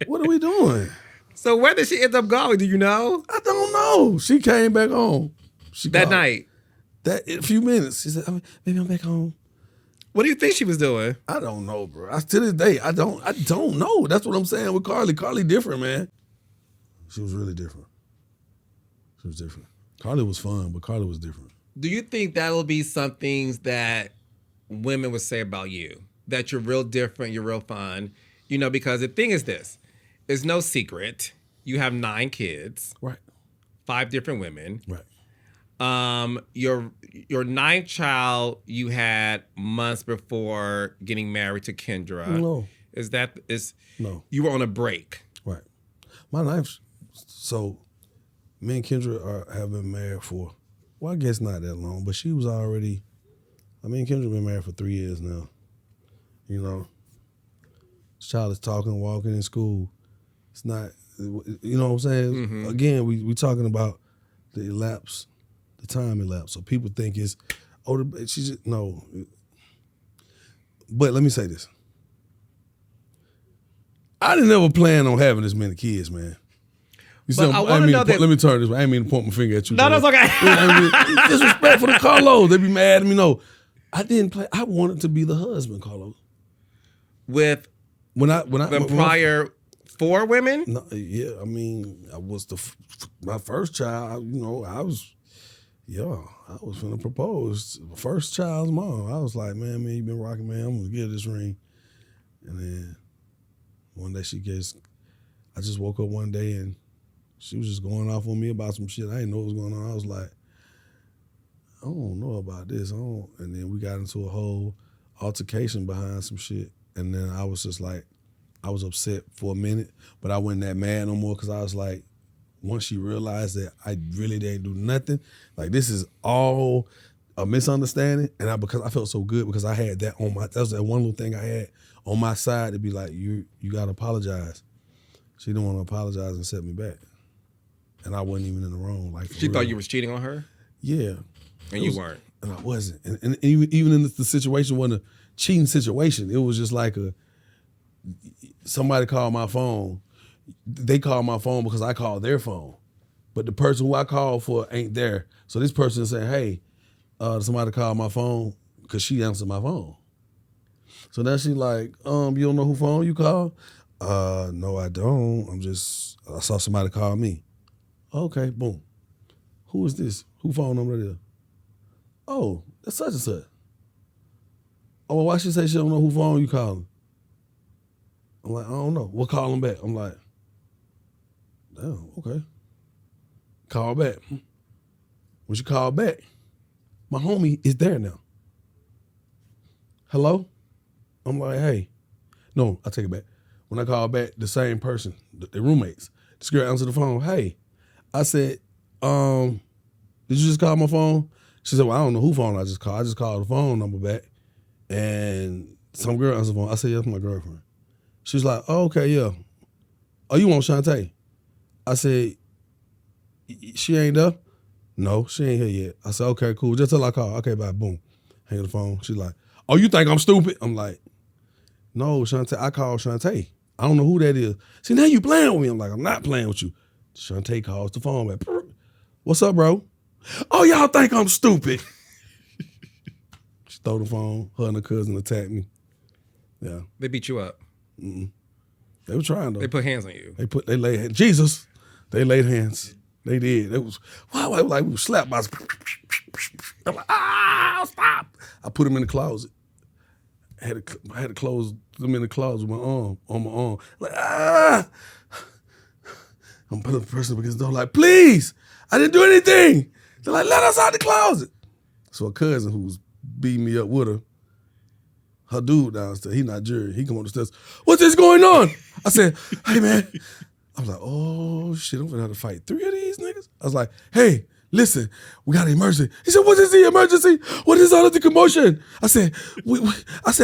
what are we doing? So where did she end up going? Do you know? I don't know. She came back home. That night? A few minutes. She said, maybe I'm back home. What do you think she was doing? I don't know, bro. To this day, I don't know. That's what I'm saying with Karlie. Karlie different, man. She was really different. She was different. Karlie was fun, but Karlie was different. Do you think that'll be some things that women would say about you? That you're real different, you're real fun? You know, because the thing is this. It's no secret. You have 9 kids. Right. 5 different women. Right. Your 9th child you had months before getting married to Kendra. No. No. You were on a break. Right. My 9th, so me and Kendra have been married for, well, I guess not that long, but she was already, me and Kendra been married for 3 years now. You know, this child is talking, walking in school. It's not, you know what I'm saying? Mm-hmm. Again, we talking about the time elapse. So people think it's, she's just, no. But let me say this. I didn't ever plan on having this many kids, man. But I want to know that. Let me turn this way. I ain't mean to point my finger at you. No, that's okay. Disrespect for the Carlos. They be mad at me. No, I didn't play. I wanted to be the husband, Carlos. With the prior 4 women? No, yeah, I was my first child. I was finna propose. First child's mom. I was like, man, you been rocking, man. I'm gonna give this ring. And then one day I just woke up one day and she was just going off on me about some shit. I didn't know what was going on. I was like, I don't know about this. And then we got into a whole altercation behind some shit. And then I was just like, I was upset for a minute, but I wasn't that mad no more because I was like, once she realized that I really didn't do nothing, like this is all a misunderstanding. And because I felt so good because I had that that was that one little thing I had on my side to be like, you gotta apologize. She didn't want to apologize and set me back. And I wasn't even in the wrong. Like she thought you was cheating on her? Yeah. And you weren't. And I wasn't. And even in the situation wasn't a cheating situation. It was just like somebody called my phone. They called my phone because I called their phone. But the person who I called for ain't there. So this person said, hey, somebody called my phone because she answered my phone. So now she like, you don't know who phone you called? No, I don't. I saw somebody call me. Okay, boom. Who is this? Who phone number is? Oh, that's such and such. Oh, well, why she say she don't know who phone you calling? I'm like, I don't know. We'll call him back. I'm like, damn, okay. Call back. When she called back, my homie is there now. Hello? I'm like, hey. No, I take it back. When I call back, the same person, the roommates, this girl answered the phone. Hey. I said, did you just call my phone? She said, well, I don't know who phone I just called. I just called the phone number back. And some girl answered the phone. I said, yeah, that's my girlfriend. She was like, oh, okay, yeah. Oh, you want Shantae? I said, she ain't there? No, she ain't here yet. I said, okay, cool. Just till I call. Okay, bye, boom. Hang up the phone. She's like, oh, you think I'm stupid? I'm like, no, Shantae, I called Shantae. I don't know who that is. See, now you playing with me. I'm like, I'm not playing with you. Shantae calls the phone back. What's up, bro? Oh, y'all think I'm stupid. She stole the phone. Her and her cousin attacked me. Yeah. They beat you up? Mm-mm. They were trying though. They put hands on you. They laid hands. Jesus. They laid hands. They did. It was like we were slapped by. I'm like, stop! I put them in the closet. I had to close them in the closet with my arm on my arm. Like I'm putting the person against the door. Like, please, I didn't do anything. They're like, let us out the closet. So a cousin who was beating me up with her dude downstairs, he Nigerian, he come up the stairs, what's this going on? I said, hey man. I was like, oh shit, I'm gonna have to fight 3 of these niggas. I was like, hey, listen, we got an emergency. He said, what is the emergency? What is all of the commotion? I said,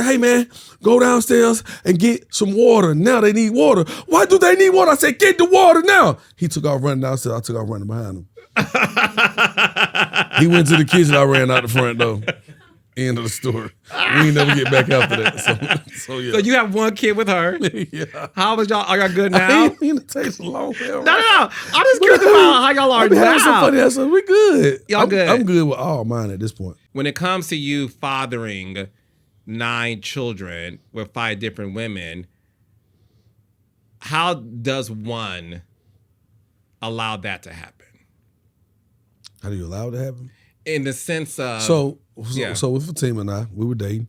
hey man, go downstairs and get some water. Now they need water. Why do they need water? I said, get the water now. He took off running downstairs. I took off running behind him. He went to the kitchen. I ran out the front door. End of the story. We ain't never get back after that. So yeah. So you have one kid with her. Yeah. How was y'all? Are y'all good now? I didn't mean to take so long. No. I'm just curious about how y'all are I mean, having some now. funny ass stuff. We good. Y'all good. I'm good with all mine at this point. When it comes to you fathering 9 children with 5 different women, how does one allow that to happen? How do you allow it to happen? In the sense of So yeah. with Fatima and I, we were dating.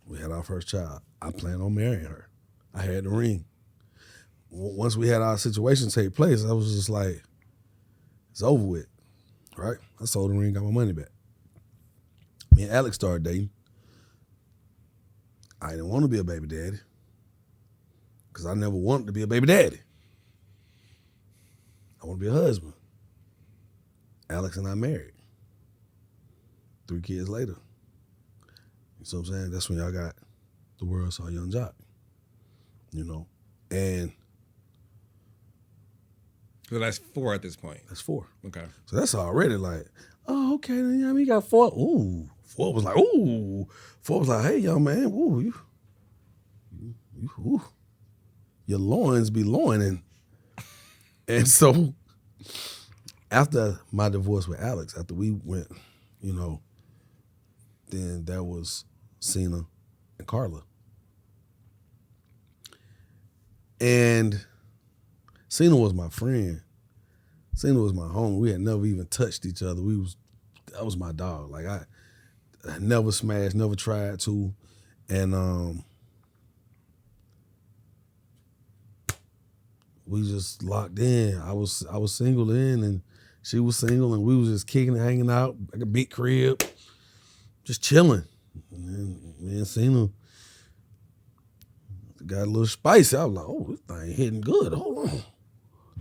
We had our first child. I planned on marrying her. I had the ring. Once we had our situation take place, I was just like, it's over with, right? I sold the ring, got my money back. Me and Alex started dating. I didn't want to be a baby daddy because I never wanted to be a baby daddy. I want to be a husband. Alex and I married. 3 kids later. You see what I'm saying? That's when y'all got The World Saw Young Jock. You know? And So that's 4 at this point. that's 4. Okay. So that's already like, oh, okay, then I mean, you got 4. Ooh. 4 was like, ooh. 4 was like, hey, young man, ooh, you ooh. Your loins be loining. And so after my divorce with Alex, after we went, you know, then there was Cena and Carla. And Cena was my friend. Cena was my homie. We had never even touched each other. That was my dog. Like I never smashed, never tried to. And we just locked in. I was single in and she was single and we was just kicking and hanging out like a big crib. Just chilling. And me and Cena got a little spicy. I was like, oh, this thing hitting good. Hold on.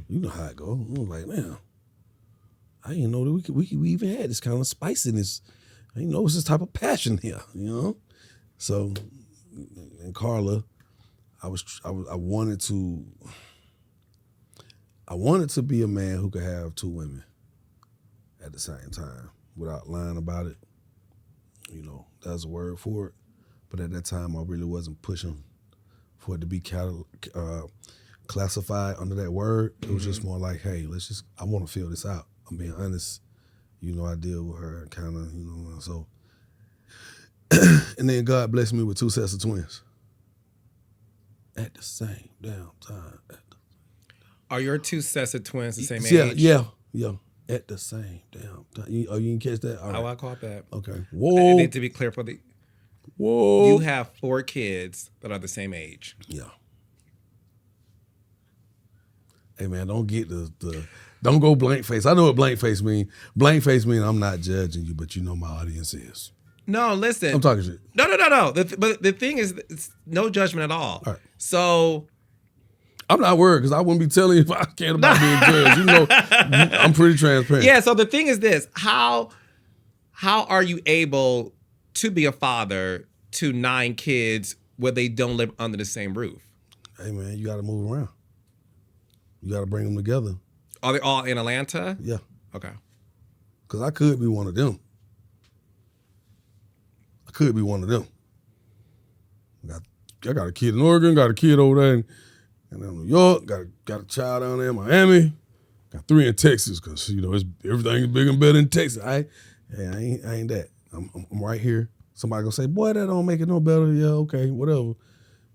You know how it go. I was like, man, I didn't know that we even had this kind of spiciness. I didn't know it was this type of passion here, you know? So, and Carla, I wanted to be a man who could have 2 women at the same time without lying about it. You know, that's a word for it. But at that time, I really wasn't pushing for it to be classified under that word. It was just more like, hey, I want to feel this out. I'm being honest. You know, I deal with her kind of, you know, so. And then God blessed me with 2 sets of twins. At the same damn time. Are your 2 sets of twins the same age? Yeah. At the same damn time. You didn't catch that? All right. Oh, I caught that. Okay. I Whoa. need to be clear for the. Whoa. You have 4 kids that are the same age. Yeah. Hey man, don't get don't go blank face. I know what blank face mean. Blank face mean I'm not judging you, but you know my audience is. No, listen. I'm talking shit. No. But the thing is, it's no judgment at all. All right. So I'm not worried because I wouldn't be telling you if I cared about being judged. You know, I'm pretty transparent. yeah. So the thing is this: how are you able to be a father to 9 kids where they don't live under the same roof? Hey man, you got to move around. You got to bring them together. Are they all in Atlanta? Yeah. Okay. Because I could be one of them. I got a kid in Oregon, got a kid over there in New York, got a child down there in Miami, got 3 in Texas because, you know, everything is bigger and better in Texas. I ain't that. I'm right here. Somebody gonna say, boy, that don't make it no better. Yeah, okay, whatever. All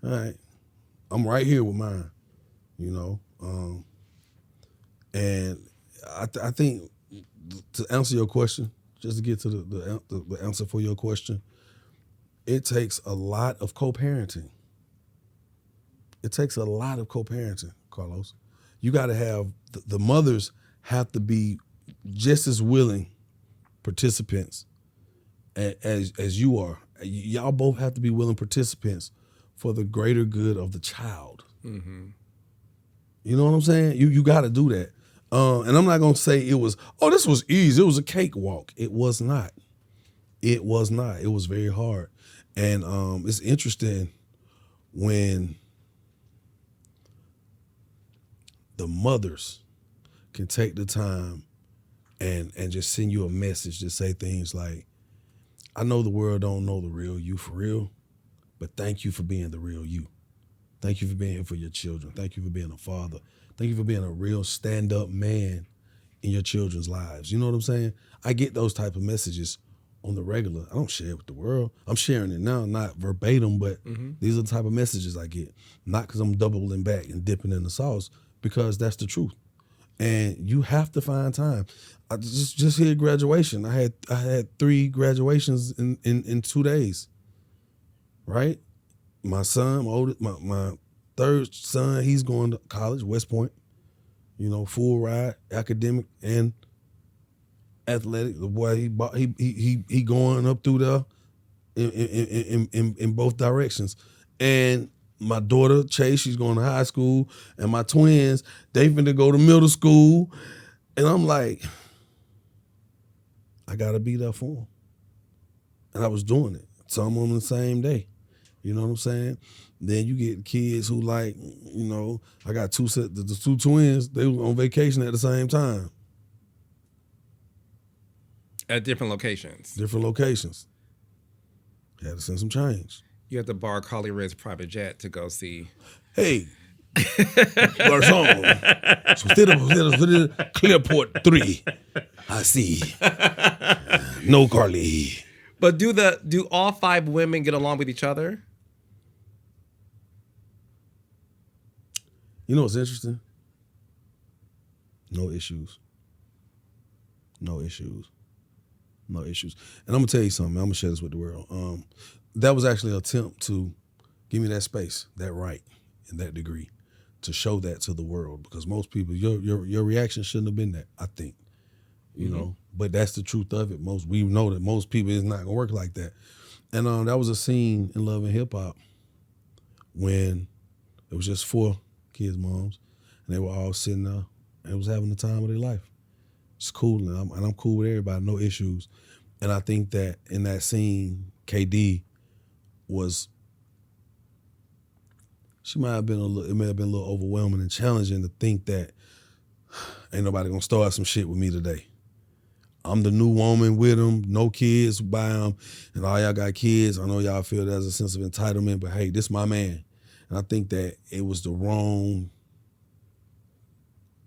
right. I'm right here with mine, you know. And I think to answer your question, just to get to the answer for your question, it takes a lot of co-parenting. It takes a lot of co-parenting, Carlos. You got to have, the mothers have to be just as willing participants as you are. Y'all both have to be willing participants for the greater good of the child. Mm-hmm. You know what I'm saying? You got to do that. And I'm not going to say it was, this was easy. It was a cakewalk. It was not. It was not. It was very hard. And it's interesting when the mothers can take the time and just send you a message to say things like, I know the world don't know the real you for real, but thank you for being the real you. Thank you for being here for your children. Thank you for being a father. Thank you for being a real stand-up man in your children's lives. You know what I'm saying? I get those type of messages on the regular. I don't share it with the world. I'm sharing it now, not verbatim, but these are the type of messages I get. Not because I'm doubling back and dipping in the sauce, because that's the truth. And you have to find time. I just hit graduation. I had 3 graduations in 2 days. Right? My son, my third son, he's going to college, West Point. You know, full ride, academic and athletic. The boy, he going up through there in both directions. And my daughter, Chase, she's going to high school, and my twins, they finna go to middle school. And I'm like, I gotta be there for them. And I was doing it. Some on the same day. You know what I'm saying? Then you get kids who like, you know, I got the 2 twins, they were on vacation at the same time. At different locations. Different locations. Had to send some change. You have to borrow Carly Red's private jet to go see. Hey, Garçon, so Clearport 3, I see. No Carly. But do all 5 women get along with each other? You know what's interesting? No issues. No issues. No issues. And I'm gonna tell you something. I'm gonna share this with the world. That was actually an attempt to give me that space, that right, and that degree, to show that to the world. Because most people, your reaction shouldn't have been that, I think. You know, but that's the truth of it. We know that most people, it's not gonna work like that. And that was a scene in Love and Hip Hop when it was just 4 kids' moms, and they were all sitting there and was having the time of their life. It's cool, and I'm cool with everybody, no issues. And I think that in that scene, KD she might have been it may have been a little overwhelming and challenging to think that ain't nobody gonna start some shit with me today. I'm the new woman with them, no kids by them, and all y'all got kids. I know y'all feel there's a sense of entitlement, but hey, this my man. And I think that it was the wrong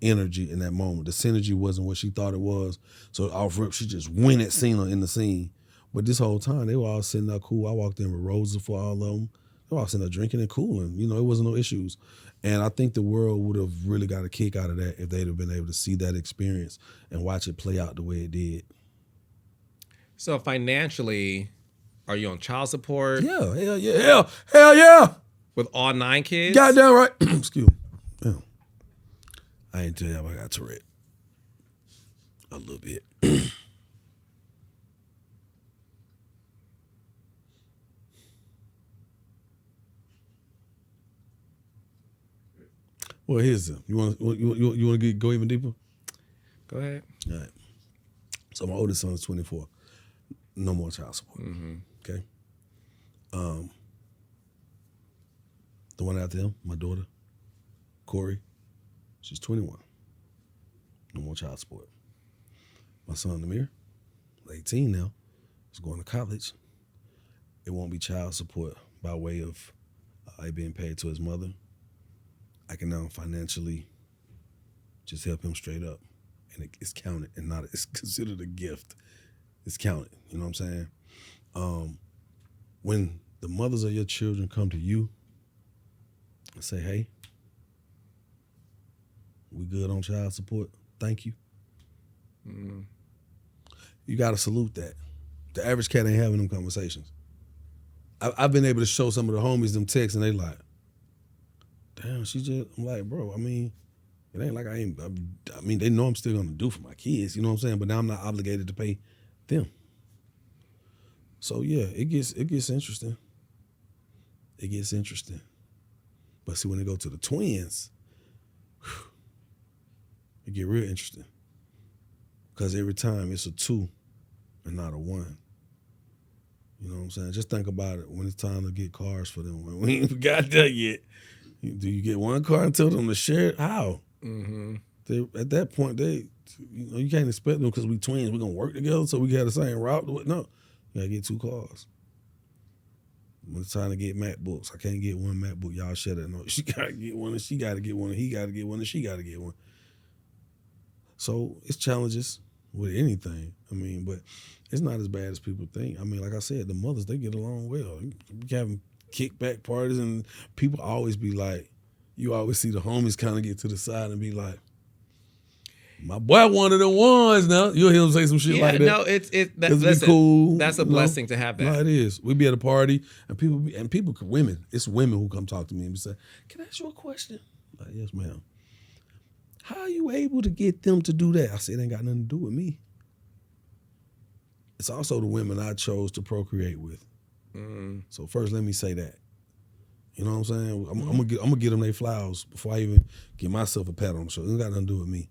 energy in that moment. The synergy wasn't what she thought it was. So off rip, she just went at Cena in the scene. But this whole time, they were all sitting there cool. I walked in with roses for all of them. They were all sitting there drinking and cooling. You know, it wasn't no issues. And I think the world would have really got a kick out of that if they'd have been able to see that experience and watch it play out the way it did. So financially, are you on child support? Yeah, hell yeah. Hell yeah. With all 9 kids? Goddamn right. Excuse me. Yeah. I ain't tell you I got Tourette. A little bit. Well, here's them. You want to go even deeper? Go ahead. All right. So my oldest son is 24. No more child support. Mm-hmm. Okay. The one after him, my daughter, Corey, she's 21. No more child support. My son, Namir, 18 now, is going to college. It won't be child support by way of it being paid to his mother. I can now financially just help him straight up. And it's counted and it's considered a gift. It's counted, you know what I'm saying? When the mothers of your children come to you I say, hey, we good on child support? Thank you. You got to salute that. The average cat ain't having them conversations. I've been able to show some of the homies them texts, and they like, damn, she just, I'm like, bro, I mean, it ain't like I mean, they know I'm still gonna do for my kids, you know what I'm saying? But now I'm not obligated to pay them. So yeah, it gets interesting. It gets interesting. But see, when they go to the twins, it get real interesting. Because every time it's a 2 and not a 1. You know what I'm saying? Just think about it when it's time to get cars for them. We ain't got that yet. Do you get one car and tell them to share it? How? Mm-hmm. At that point, you can't expect them because we twins. We're going to work together so we got the same route. No, you got to get 2 cars. When it's time to get MacBooks, I can't get one MacBook. Y'all shut it. No, she got to get one and she got to get one and he got to get one and she got to get one. So it's challenges with anything. I mean, but it's not as bad as people think. I mean, like I said, the mothers, they get along well. You having kickback parties and people always be like, you always see the homies kind of get to the side and be like, my boy one of the ones now. You'll hear him say some shit like that. No, that's cool. That's a blessing to have that. No, it is. We be at a party and women, it's women who come talk to me and be say, can I ask you a question? Like, yes, ma'am. How are you able to get them to do that? I said, it ain't got nothing to do with me. It's also the women I chose to procreate with. So first, let me say that. You know what I'm saying? I'm gonna get them their flowers before I even give myself a pat on the shoulder. It ain't got nothing to do with me.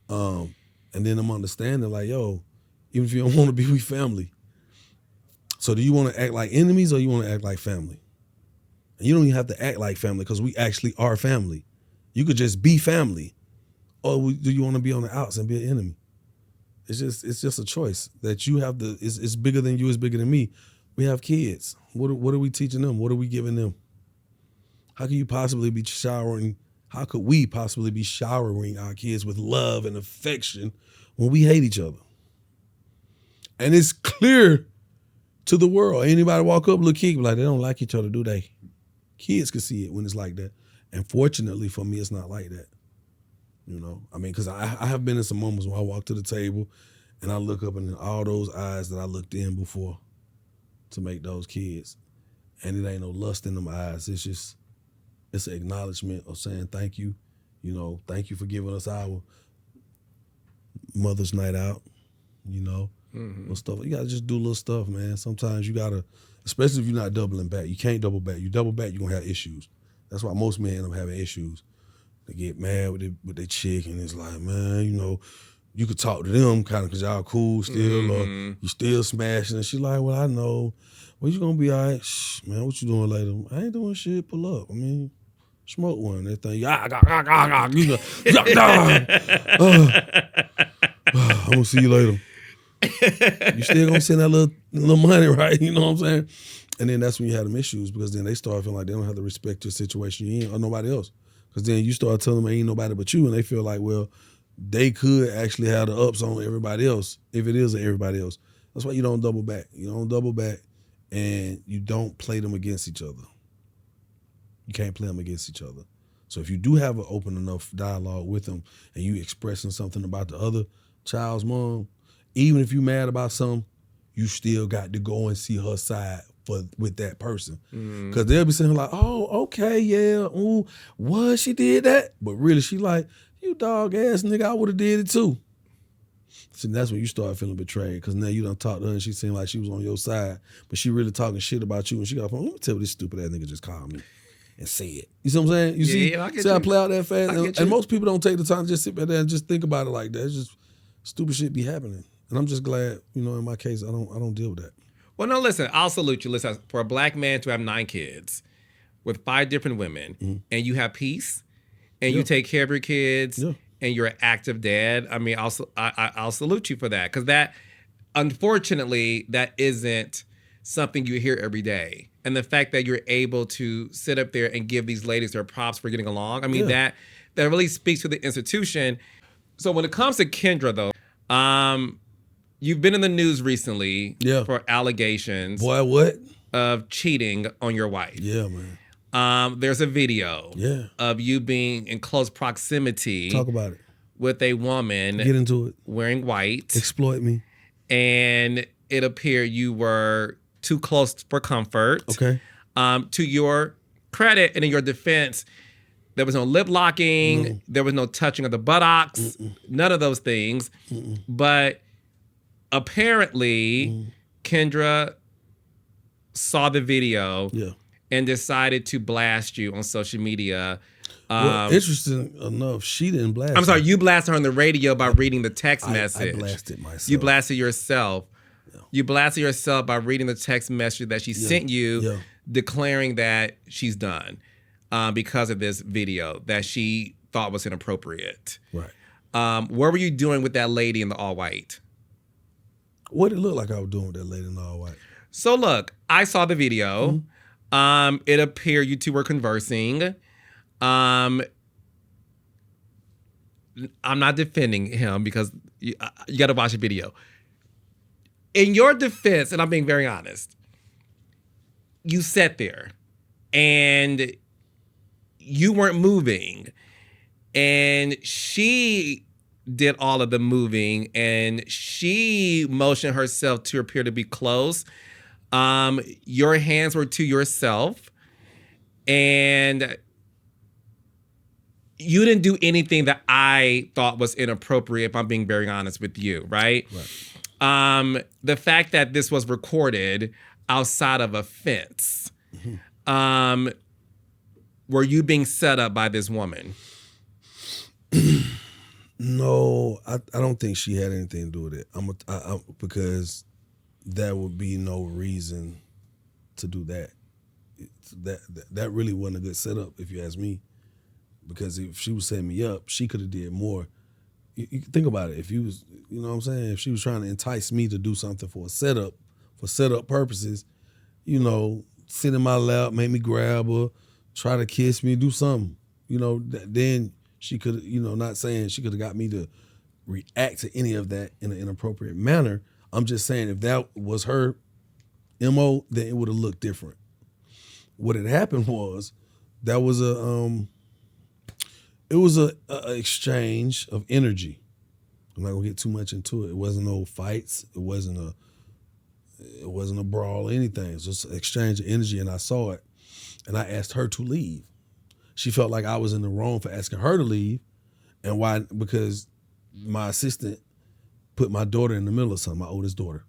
And then I'm understanding like, yo, even if you don't want to be with family, so do you want to act like enemies or you want to act like family? And you don't even have to act like family because we actually are family. You could just be family. Or do you want to be on the outs and be an enemy? It's just a choice that you have to. It's bigger than you. It's bigger than me. We have kids. What are we teaching them? What are we giving them? How can you possibly be showering? How could we possibly be showering our kids with love and affection when we hate each other? And it's clear to the world. Anybody walk up, look, kid, like they don't like each other, do they? Kids can see it when it's like that. And fortunately for me, it's not like that. You know, I mean, because I have been in some moments where I walk to the table and I look up in all those eyes that I looked in before to make those kids. And it ain't no lust in them eyes. It's an acknowledgement of saying thank you. You know, thank you for giving us our Mother's Night out, you know. Little stuff. You got to just do little stuff, man. Sometimes you got to, especially if you're not doubling back. You can't double back. You double back, you're going to have issues. That's why most men end up having issues. They get mad with their chick, and it's like, man, you know, you could talk to them kind of because y'all cool still, or you still smashing. And she like, well, I know. Well, you gonna be all right. Shh, man, what you doing later? I ain't doing shit. Pull up. I mean, smoke one. That thing, I'm gonna see you later. You still gonna send that little money, right? You know what I'm saying? And then that's when you have them issues because then they start feeling like they don't have to respect your situation you in or nobody else. Because then you start telling them ain't nobody but you, and they feel like, well, they could actually have the ups on everybody else if it is everybody else. That's why you don't double back. You don't double back, and you don't play them against each other. You can't play them against each other. So if you do have an open enough dialogue with them and you expressing something about the other child's mom, even if you mad about something, you still got to go and see her side with that person. Because they'll be saying like, oh, okay, yeah, ooh, what, she did that? But really, she like, you dog ass nigga, I would have did it too. So that's when you start feeling betrayed because now you done talked to her and she seemed like she was on your side, but she really talking shit about you and she got a phone. Let me tell you what this stupid ass nigga just called me and said it. You see what I'm saying? You see how I play out that fast? And most people don't take the time to just sit back there and just think about it like that. It's just stupid shit be happening. And I'm just glad, you know, in my case, I don't deal with that. Well, no, listen, I'll salute you. Listen, for a black man to have 9 kids with 5 different women and you have peace and you take care of your kids and you're an active dad, I mean, I'll salute you for that. Because that, unfortunately, that isn't something you hear every day. And the fact that you're able to sit up there and give these ladies their props for getting along, I mean, that really speaks to the institution. So when it comes to Kendra, though, you've been in the news recently for allegations what? Of cheating on your wife. Yeah, man. There's a video Yeah. of you being in close proximity Talk about it. with a woman Get into it. wearing white. Exploit me. And it appeared you were too close for comfort. Okay. To your credit and in your defense, there was no lip locking. No. There was no touching of the buttocks. None of those things. But apparently, Kendra saw the video and decided to blast you on social media. Well, interesting enough, she didn't blast. I'm sorry, you blasted her on the radio by reading the text message. I blasted myself. You blasted yourself. You blasted yourself by reading the text message that she sent you, declaring that she's done because of this video that she thought was inappropriate. Right. What were you doing with that lady in the all white? What did it look like I was doing with that lady in all white? So look, I saw the video. It appeared you two were conversing. I'm not defending him because you got to watch the video. In your defense, and I'm being very honest, you sat there and you weren't moving, and she did all of the moving, and she motioned herself to appear to be close. Your hands were to yourself, and you didn't do anything that I thought was inappropriate, if I'm being very honest with you, right? The fact that this was recorded outside of a fence, were you being set up by this woman? No, I don't think she had anything to do with it. Because there would be no reason to do that. That really wasn't a good setup, if you ask me. Because if she was setting me up, she could have did more. You think about it. If you was, you know what I'm saying? If she was trying to entice me to do something for setup purposes, you know, sit in my lap, make me grab her, try to kiss me, do something, you know, then she could, you know, not saying she could have got me to react to any of that in an inappropriate manner. I'm just saying if that was her MO, then it would have looked different. What had happened was that was a exchange of energy. I'm not gonna get too much into it. It wasn't no fights. It wasn't a brawl or anything. It was just an exchange of energy, and I saw it. And I asked her to leave. She felt like I was in the wrong for asking her to leave. And why? Because my assistant put my daughter in the middle of something, my oldest daughter.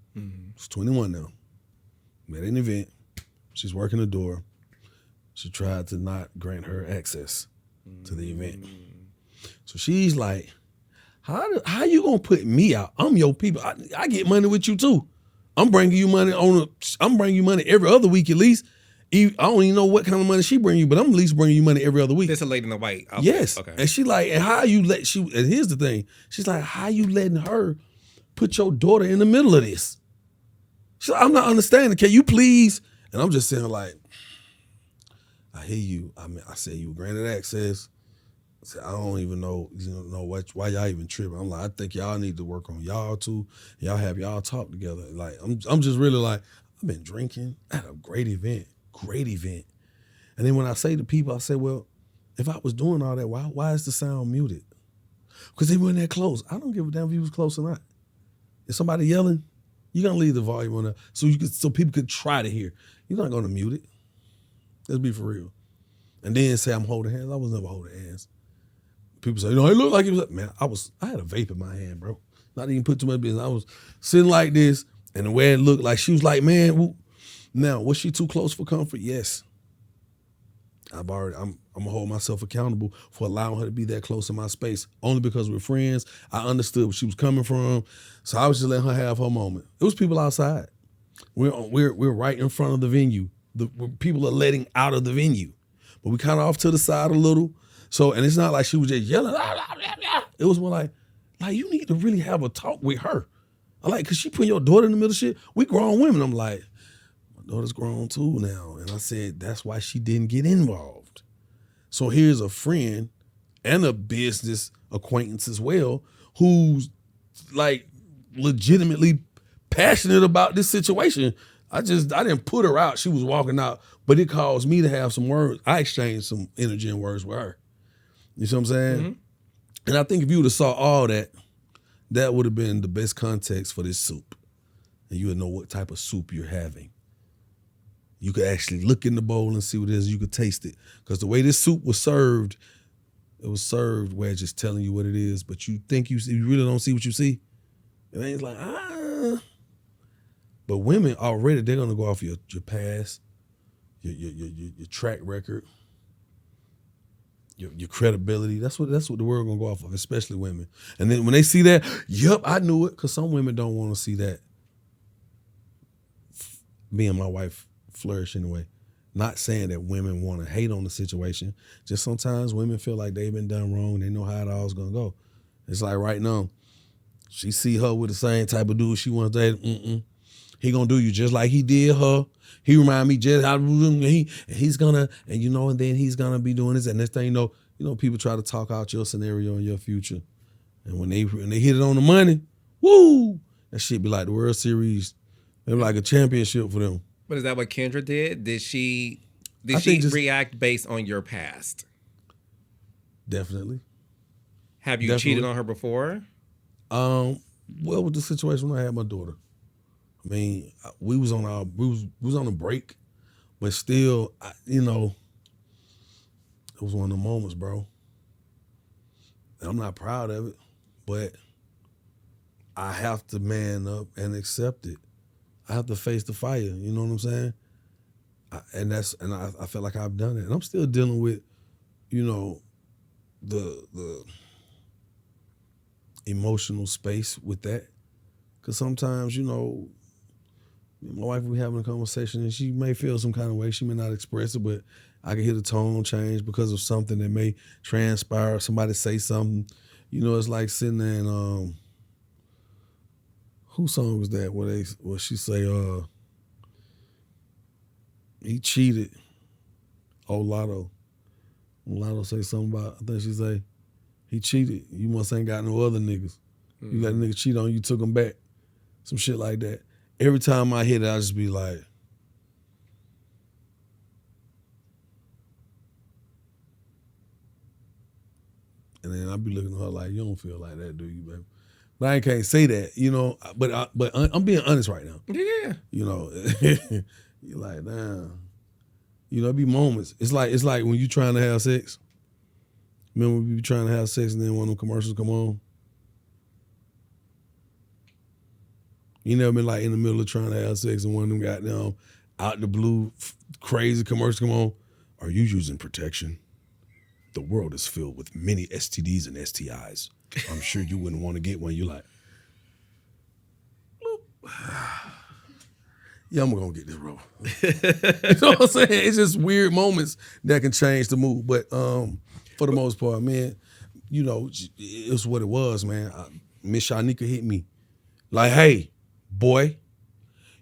She's 21 now. We had an event. She's working the door. She tried to not grant her access to the event. So she's like, how you gonna put me out? I'm your people. I get money with you too. I'm bringing you money every other week at least. I don't even know what kind of money she bring you, but I'm at least bringing you money every other week. This a lady in the white outfit. Yes. Okay. And she like, and here's the thing. She's like, how you letting her put your daughter in the middle of this? She's like, I'm not understanding. Can you please? And I'm just saying like, I hear you. I mean, I said you were granted access. I said, I don't even know, why y'all even tripping. I'm like, I think y'all need to work on y'all too. Y'all have y'all talk together. Like, I'm just really like, I've been drinking. I had a great event. And then when I say to people, I say, well, if I was doing all that, why is the sound muted? Because they weren't that close. I don't give a damn if you was close or not. If somebody yelling, you're gonna leave the volume on so people could try to hear. You're not gonna mute it. Let's be for real. And then say I'm holding hands. I was never holding hands. People say, it looked like it was, man, I had a vape in my hand, bro. Not even put too much business. I was sitting like this, and the way it looked like, she was like, man, whoop. Now, was she too close for comfort? Yes. I'm gonna hold myself accountable for allowing her to be that close in my space, only because we're friends. I understood where she was coming from, so I was just letting her have her moment. It was people outside. We're right in front of the venue. People are letting out of the venue, but we kind of off to the side a little. So, and it's not like she was just yelling. Blah, blah, blah, blah. It was more like you need to really have a talk with her. I like, cause she putting your daughter in the middle of shit. We grown women. I'm like, daughter's grown too now. And I said, that's why she didn't get involved. So here's a friend and a business acquaintance as well, who's like legitimately passionate about this situation. I didn't put her out. She was walking out, but it caused me to have some words. I exchanged some energy and words with her. You see what I'm saying? Mm-hmm. And I think if you would have saw all that, that would have been the best context for this soup. And you would know what type of soup you're having. You could actually look in the bowl and see what it is. You could taste it. Because the way this soup was served, it was served where it's just telling you what it is, but you think you really don't see what you see. It ain't like, But women already, they're going to go off your past, your track record, your credibility. That's what the world going to go off of, especially women. And then when they see that, yep, I knew it, because some women don't want to see that. Me and my wife flourish anyway. Not saying that women want to hate on the situation. Just sometimes women feel like they've been done wrong. They know how it all's going to go. It's like right now, she see her with the same type of dude she wants to date. He going to do you just like he did her. He remind me just how he's going to, and then he's going to be doing this. And next thing you know, people try to talk out your scenario and your future. And when they hit it on the money, woo, that shit be like the World Series. It be like a championship for them. But is that what Kendra did? Did she react based on your past? Definitely. Have you cheated on her before? Well, with the situation when I had my daughter, I mean, we was on a break, but still, it was one of the moments, bro. And I'm not proud of it, but I have to man up and accept it. I have to face the fire. You know what I'm saying? I feel like I've done it, and I'm still dealing with, the emotional space with that. Because sometimes, my wife will be having a conversation and she may feel some kind of way. She may not express it, but I can hear the tone change because of something that may transpire. Somebody say something. It's like sitting there and whose song was that? Where she say, he cheated. Oh, Lotto. Lotto say something about, I think she say, he cheated. You must ain't got no other niggas. You let a nigga cheat on you, took him back. Some shit like that. Every time I hear it, I just be like, and then I be looking at her like, you don't feel like that, do you, baby? But I can't say that, but I'm being honest right now. Yeah. You're like, damn. It be moments. It's like when you trying to have sex. Remember when we be trying to have sex and then one of them commercials come on? You never been like in the middle of trying to have sex and one of them goddamn out the blue crazy commercials come on? Are you using protection? The world is filled with many STDs and STIs. I'm sure you wouldn't want to get one. You like, yeah, I'm gonna get this rubber. You know what I'm saying? It's just weird moments that can change the mood. But for the most part, man, it's what it was, man. Miss Shanika hit me like, hey, boy,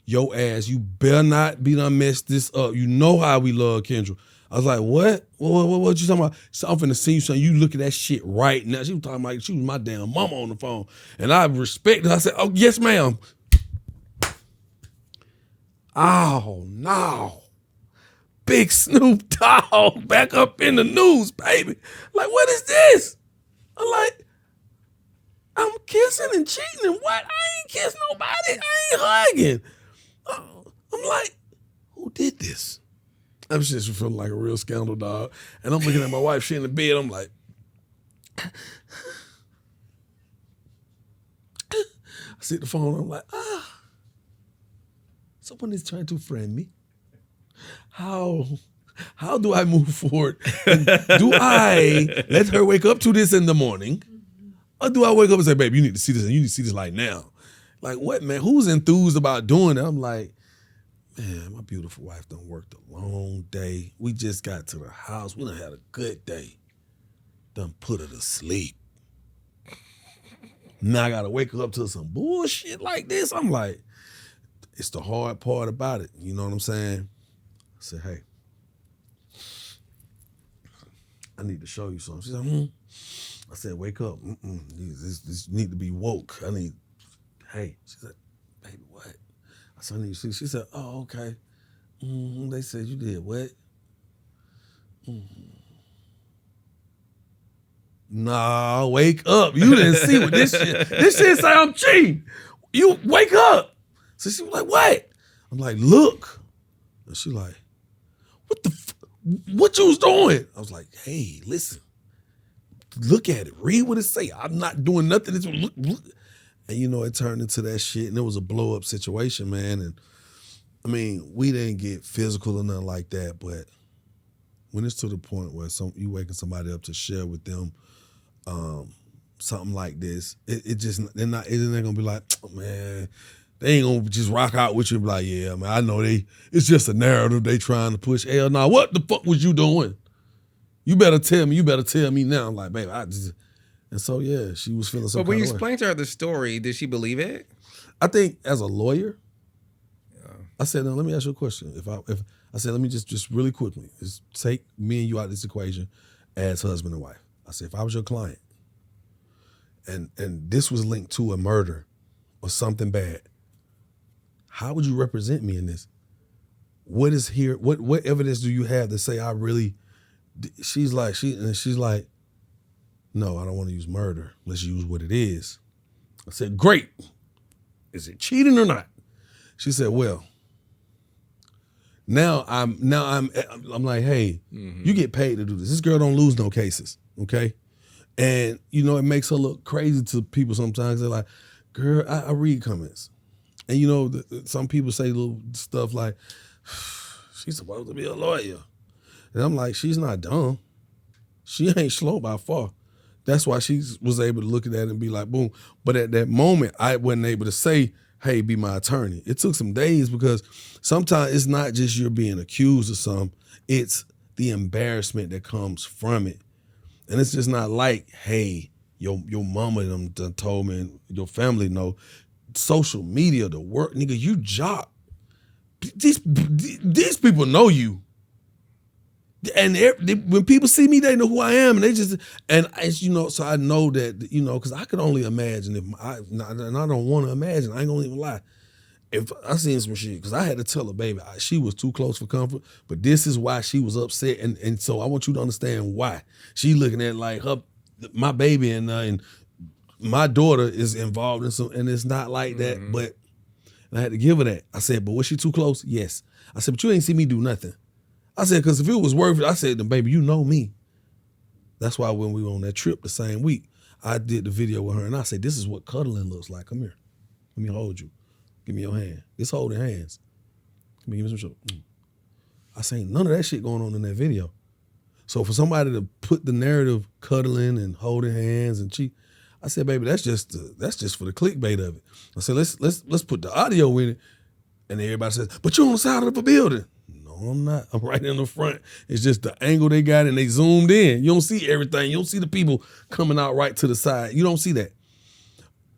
your ass, you better not be done mess this up. You know how we love Kendra. I was like, what? What you talking about? So I'm finna see you something. You look at that shit right now. She was talking like she was my damn mama on the phone. And I respect her. I said, oh, yes, ma'am. Oh, no. Big Snoop Dogg back up in the news, baby. Like, what is this? I'm like, I'm kissing and cheating and what? I ain't kissing nobody. I ain't hugging. I'm like, who did this? I'm just feeling like a real scandal dog. And I'm looking at my wife, she in the bed, I'm like, I see the phone, I'm like, someone is trying to friend me. How do I move forward? And do I let her wake up to this in the morning? Or do I wake up and say, babe, you need to see this and you need to see this like now? Like what, man? Who's enthused about doing it? I'm like, man, my beautiful wife done worked a long day. We just got to the house. We done had a good day. Done put her to sleep. Now I gotta wake her up to some bullshit like this. I'm like, it's the hard part about it. You know what I'm saying? I said, hey, I need to show you something. She said, I said, wake up. This need to be woke. Hey. She said, baby, what? I So I need to see. She said, oh, okay. They said you did what? Nah, wake up. You didn't see what this shit. This shit say I'm cheating. You wake up. So she was like, what? I'm like, look. And she like, what you was doing? I was like, hey, listen. Look at it. Read what it say. I'm not doing nothing. Look. And you know, it turned into that shit, and it was a blow up situation, man. And I mean, we didn't get physical or nothing like that, but when it's to the point where you waking somebody up to share with them something like this, they're not gonna be like, oh, man, they ain't gonna just rock out with you and be like, yeah, man, I know it's just a narrative they trying to push. Hell nah, what the fuck was you doing? You better tell me now. I'm like, baby, and so yeah, she was feeling some But when you kind of way. explained to her the story, did she believe it? I think as a lawyer, I said, now let me ask you a question. If I said, let me just really quickly, just take me and you out of this equation as husband and wife. I said, if I was your client and this was linked to a murder or something bad, how would you represent me in this? What is here? What evidence do you have to say I really? She's like, no, I don't want to use murder. Let's use what it is. I said, great. Is it cheating or not? She said, well, now I'm like, hey, you get paid to do this. This girl don't lose no cases, okay? And you know, it makes her look crazy to people sometimes. They're like, girl, I read comments. And you know, some people say little stuff like, she's supposed to be a lawyer. And I'm like, she's not dumb. She ain't slow by far. That's why she was able to look at that and be like, boom. But at that moment, I wasn't able to say, hey, be my attorney. It took some days because sometimes it's not just you're being accused of something, it's the embarrassment that comes from it. And it's just not like, hey, your mama done told me and your family know. Social media, the work, nigga, you job. These people know you. And when people see me, they know who I am, and as you know, so I know that, you know, because I could only imagine and I don't want to imagine. I ain't gonna even lie. If I seen some shit, because I had to tell her, baby, she was too close for comfort, but this is why she was upset, and so I want you to understand why. She looking at like my baby and my daughter is involved in some, and it's not like that, but I had to give her that. I said, but was she too close? Yes. I said, but you ain't see me do nothing. I said, because if it was worth it, I said, then baby, you know me. That's why when we were on that trip the same week, I did the video with her and I said, this is what cuddling looks like. Come here. Let me hold you. Give me your hand. It's holding hands. Give me some show. I said, none of that shit going on in that video. So for somebody to put the narrative cuddling and holding hands and I said, baby, that's just for the clickbait of it. I said, let's put the audio in it. And everybody says, but you're on the side of a building. No, I'm not. I'm right in the front. It's just the angle they got and they zoomed in. You don't see everything. You don't see the people coming out right to the side. You don't see that.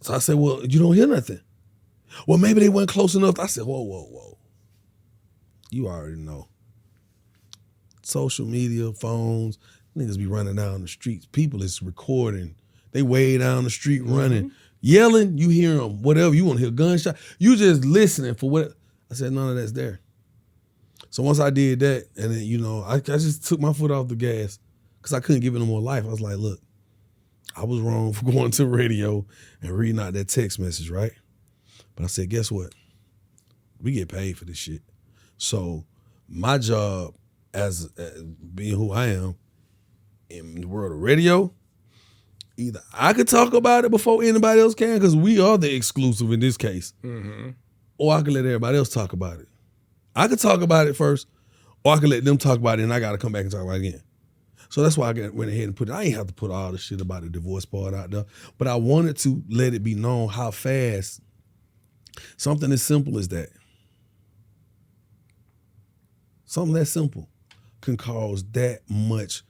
So I said, well, you don't hear nothing. Well, maybe they weren't close enough. I said, whoa. You already know. Social media, phones, niggas be running down the streets. People is recording. They way down the street running. Yelling, you hear them. Whatever, you want to hear a gunshot. You just listening for what. I said, none of that's there. So once I did that, and then, you know, I just took my foot off the gas because I couldn't give it no more life. I was like, look, I was wrong for going to radio and reading out that text message, right? But I said, guess what? We get paid for this shit. So my job as being who I am in the world of radio, either I could talk about it before anybody else can because we are the exclusive in this case, or I could let everybody else talk about it. I could talk about it first, or I could let them talk about it and I got to come back and talk about it again. So that's why I went ahead and put it. I ain't have to put all the shit about the divorce part out there, but I wanted to let it be known how fast something as simple as that, something that simple can cause that much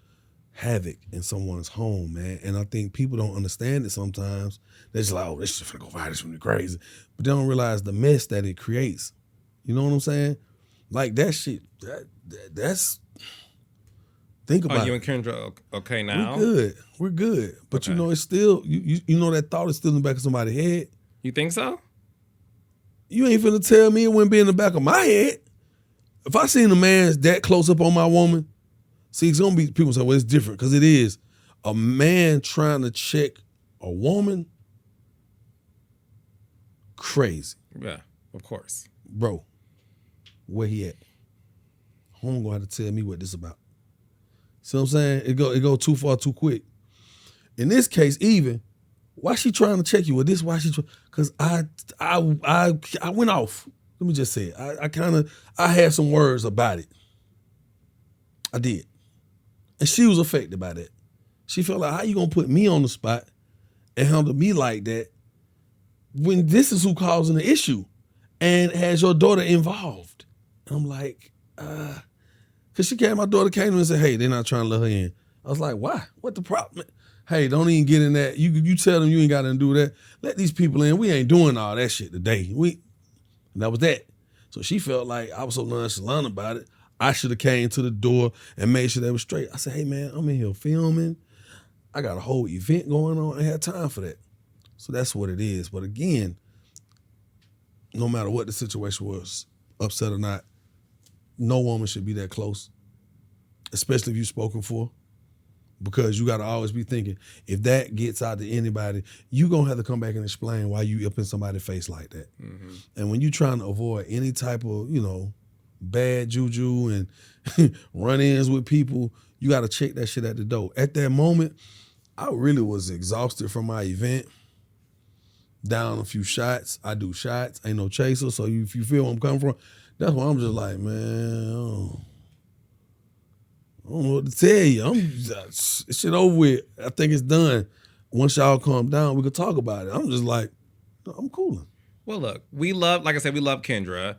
havoc in someone's home, man. And I think people don't understand it sometimes. They're just like, oh, this shit finna go viral, this finna be crazy. But they don't realize the mess that it creates. You know what I'm saying? Like that shit, that's, think about it. Oh, you and Kendra okay now? We're good. But okay. You know, it's still, you know that thought is still in the back of somebody's head. You think so? You ain't finna tell me it wouldn't be in the back of my head. If I seen a man's that close up on my woman, see, it's gonna be people say, well, it's different, because it is. A man trying to check a woman, crazy. Yeah, of course. Bro, where he at? Home gonna have to tell me what this about. See what I'm saying? It go too far too quick. In this case, even, why she trying to check you with this? Why she? Because I went off. Let me just say it. I had some words about it. I did, and she was affected by that. She felt like, how you gonna put me on the spot and handle me like that when this is who causing the issue and has your daughter involved? And I'm like, because my daughter came to me and said, hey, they're not trying to let her in. I was like, why? What the problem? Hey, don't even get in that. You tell them you ain't got to do that. Let these people in. We ain't doing all that shit today. And that was that. So she felt like I was so nonchalant about it. I should have came to the door and made sure they were straight. I said, hey, man, I'm in here filming. I got a whole event going on. I ain't had time for that. So that's what it is. But again, no matter what the situation was, upset or not, no woman should be that close, especially if you've spoken for. Because you got to always be thinking, if that gets out to anybody, you going to have to come back and explain why you up in somebody's face like that. Mm-hmm. And when you're trying to avoid any type of, bad juju and run-ins with people, you got to check that shit at the door. At that moment, I really was exhausted from my event. Down a few shots. I do shots. Ain't no chaser. So if you feel where I'm coming from, that's why I'm just like, man, I don't know what to tell you. Shit over with. I think it's done. Once y'all calm down, we could talk about it. I'm just like, I'm cooling. Well, look, like I said, we love Kendra.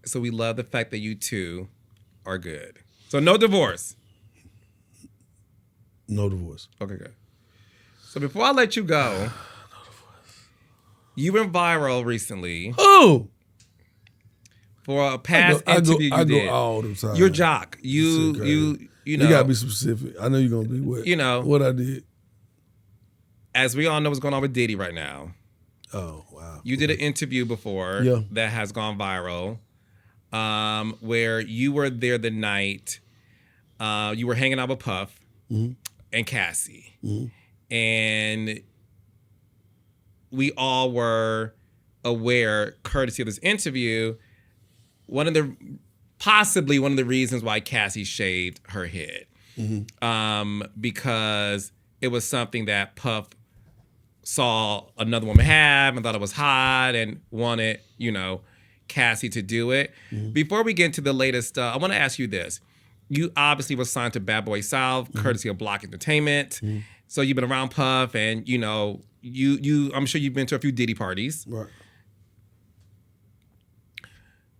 So we love the fact that you two are good. So no divorce. No divorce. Okay, good. So before I let you go, no divorce. You went viral recently. Oh! For a past interview you did. I go all the time. You're jock. You know. You gotta be specific. I know you're gonna be what. What I did. As we all know what's going on with Diddy right now. Oh, wow. You did an interview before that has gone viral, where you were there the night you were hanging out with Puff and Cassie. Mm-hmm. And we all were aware, courtesy of this interview, possibly one of the reasons why Cassie shaved her head. Mm-hmm. Because it was something that Puff saw another woman have and thought it was hot and wanted, Cassie to do it. Mm-hmm. Before we get into the latest, I want to ask you this. You obviously were signed to Bad Boy South, courtesy of Block Entertainment. Mm-hmm. So you've been around Puff and, I'm sure you've been to a few Diddy parties. Right.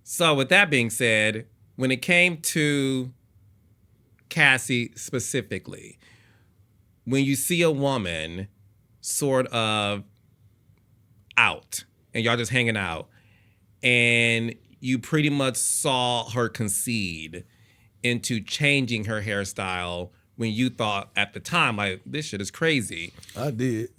So with that being said, when it came to Cassie specifically, when you see a woman sort of out and y'all just hanging out and you pretty much saw her concede into changing her hairstyle when you thought at the time, like, this shit is crazy. I did.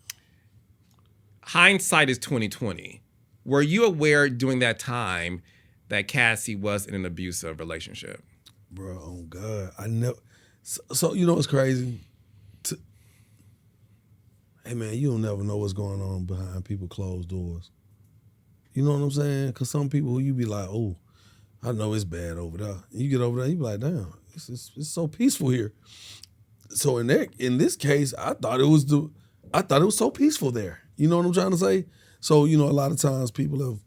Hindsight is 2020. Were you aware during that time that Cassie was in an abusive relationship? Bro, oh God. I never. So you know what's crazy? Hey man, you don't never know what's going on behind people closed doors. You know what I'm saying? Because some people who you be like, oh, I know it's bad over there. And you get over there, you be like, damn, it's so peaceful here. So in this case, I thought it was so peaceful there. You know what I'm trying to say? So, a lot of times people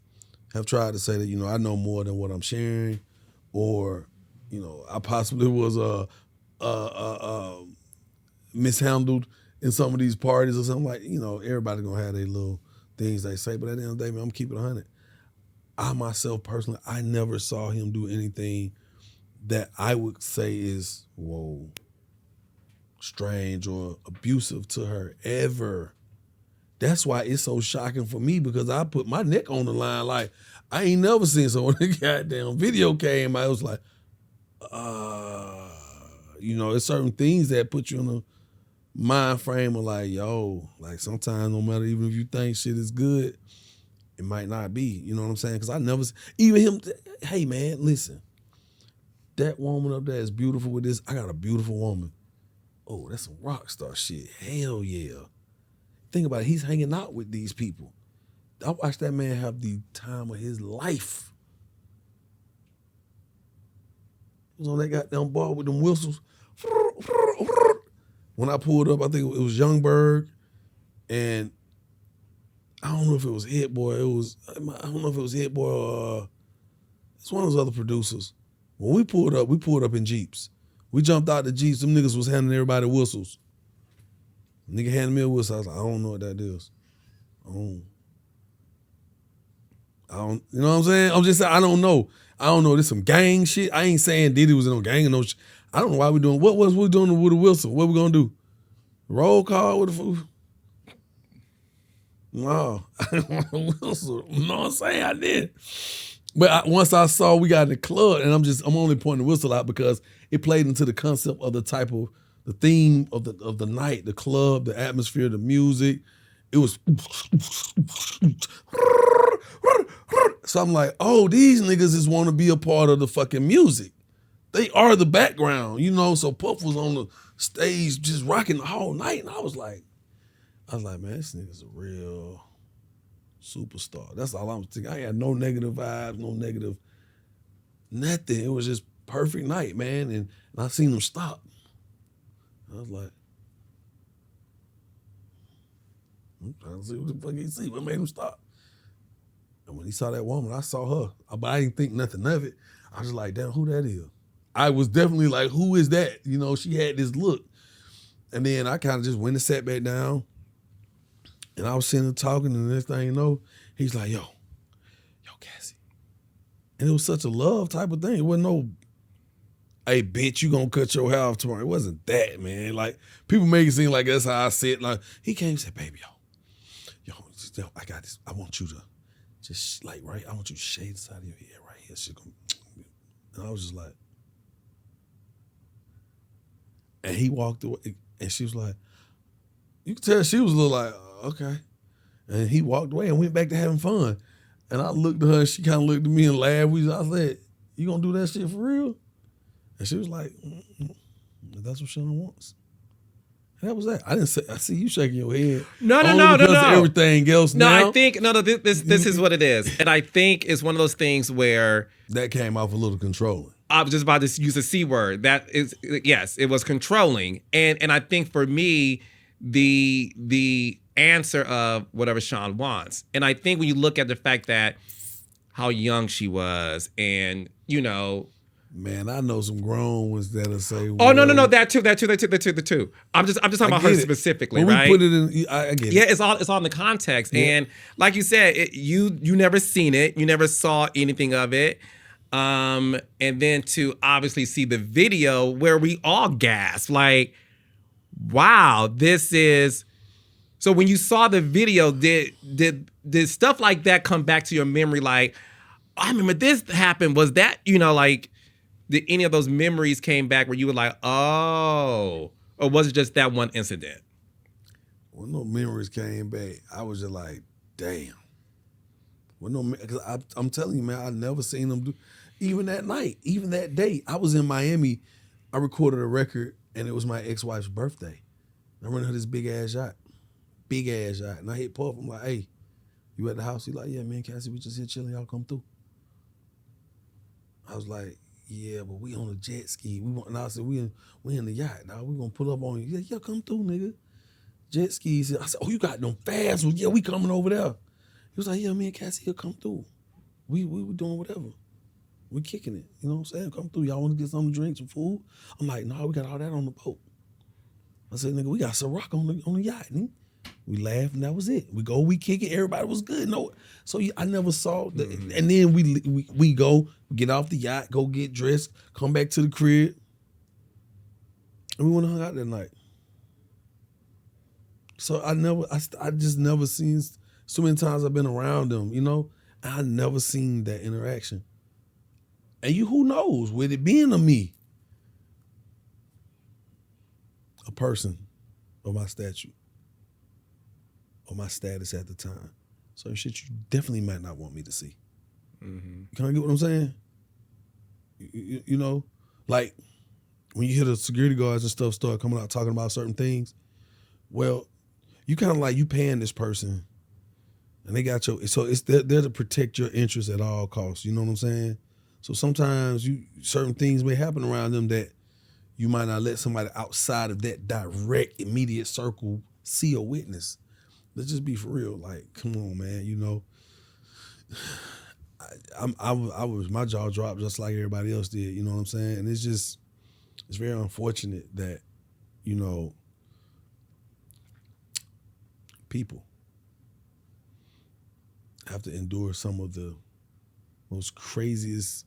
have tried to say that, I know more than what I'm sharing, or, I possibly was mishandled in some of these parties or something. Like, everybody gonna have their little things they say, but at the end of the day, man, I'm keeping it 100. I myself personally, I never saw him do anything that I would say is, whoa, strange or abusive to her ever. That's why it's so shocking for me, because I put my neck on the line. Like, I ain't never seen someone, the goddamn video came out, I was like, it's certain things that put you in a mind frame of like, yo, like sometimes no matter even if you think shit is good, it might not be. You know what I'm saying? Because I never, even him, hey man, listen. That woman up there is beautiful with this. I got a beautiful woman. Oh, that's some rock star shit. Hell yeah. Think about it. He's hanging out with these people. I watched that man have the time of his life. He was on that goddamn bar with them whistles. When I pulled up, I think it was Youngberg, and I don't know if it was Hit Boy. I don't know if it was Hit Boy or it's one of those other producers. When we pulled up in Jeeps. We jumped out the Jeeps. Them niggas was handing everybody whistles. Nigga handed me a whistle. I was like, I don't know what that is. I don't, you know what I'm saying? I'm just saying, I don't know. I don't know. This some gang shit. I ain't saying Diddy was in no gang or no shit. I don't know why we doing, what was we doing with a whistle? What we gonna do? Roll call with a fool? No, I didn't want a whistle. You know what I'm saying? I did. But once I saw we got in the club, and I'm only pointing the whistle out because it played into the concept of the theme of the night, the club, the atmosphere, the music. It was. So I'm like, oh, these niggas just want to be a part of the fucking music. They are the background, you know. So Puff was on the stage just rocking the whole night, and I was like, man, this nigga's a real superstar. That's all I'm thinking. I had no negative vibes, no negative nothing. It was just perfect night, man. And I seen him stop. I was like, I'm trying to see what the fuck he see. What made him stop? And when he saw that woman, I saw her. But I didn't think nothing of it. I was like, damn, who that is? I was definitely like, who is that? You know, she had this look. And then I kind of just went and sat back down. And I was sitting there talking, and the next thing you know, he's like, yo, Cassie. And it was such a love type of thing. It wasn't no, hey, bitch, you gonna cut your hair off tomorrow. It wasn't that, man. Like, people make it seem like that's how I sit. Like, he came and said, baby, yo, I got this. I want you to just, like, right, I want you to shade the side of your head right here. And I was just like, and he walked away, and she was like, you could tell she was a little like, okay. And he walked away and went back to having fun. And I looked at her, and she kind of looked at me and laughed. I said, you gonna do that shit for real? And she was like, that's what Sean wants. And that was that. I see you shaking your head. No. Because of everything else no, now. I think, this is what it is. And I think it's one of those things where. That came off a little controlling. I was just about to use a C word. That is, yes, it was controlling. And I think for me, the answer of whatever Sean wants. And I think when you look at the fact that how young she was and, you know. Man, I know some grown ones that'll say, oh, no, that too. I'm just talking about her specifically, when right? We put it in, I get it. Yeah, it's all in the context. Yeah. And like you said, you never seen it. You never saw anything of it. And then to obviously see the video where we all gasped, like, wow, this is. So when you saw the video, did stuff like that come back to your memory? Like, I remember this happened. Was that, you know, like, did any of those memories came back where you were like, oh, or was it just that one incident? Well, no memories came back. I was just like, damn. Well, no, because I'm telling you, man, I never seen them do. Even that night, even that day, I was in Miami. I recorded a record, and it was my ex-wife's birthday. I rented her this big ass yacht, and I hit Puff. I'm like, hey, you at the house? He like, yeah, man, Cassie, we just here chilling. Y'all come through. I was like, yeah, but we on a jet ski. And I said, we in the yacht. Now we gonna pull up on you. Yeah, come through, nigga. Jet skis. I said, oh, you got them fast ones. Yeah, we coming over there. He was like, yeah, me and Cassie will come through. We doing whatever. We kicking it. You know what I'm saying? Come through. Y'all want to get something to drink, some food? I'm like, no, we got all that on the boat. I said, nigga, we got Ciroc on the yacht. Nigga. We laughed and that was it. We kick it. Everybody was good. No, so I never saw that. And then we go, get off the yacht, go get dressed, come back to the crib, and we went and hung out that night. So I just never seen, so many times I've been around them, you know, I never seen that interaction. And who knows, with it being a me, a person of my stature, or my status at the time, certain shit you definitely might not want me to see. Mm-hmm. Can I get what I'm saying? You know, like when you hear the security guards and stuff start coming out talking about certain things, well, you kind of like you paying this person, and they got your, so it's there to protect your interests at all costs. You know what I'm saying? So sometimes certain things may happen around them that you might not let somebody outside of that direct immediate circle see or witness. Let's just be for real. Like, come on, man. You know, I was my jaw dropped just like everybody else did. You know what I'm saying? And it's very unfortunate that, you know, people have to endure some of the most craziest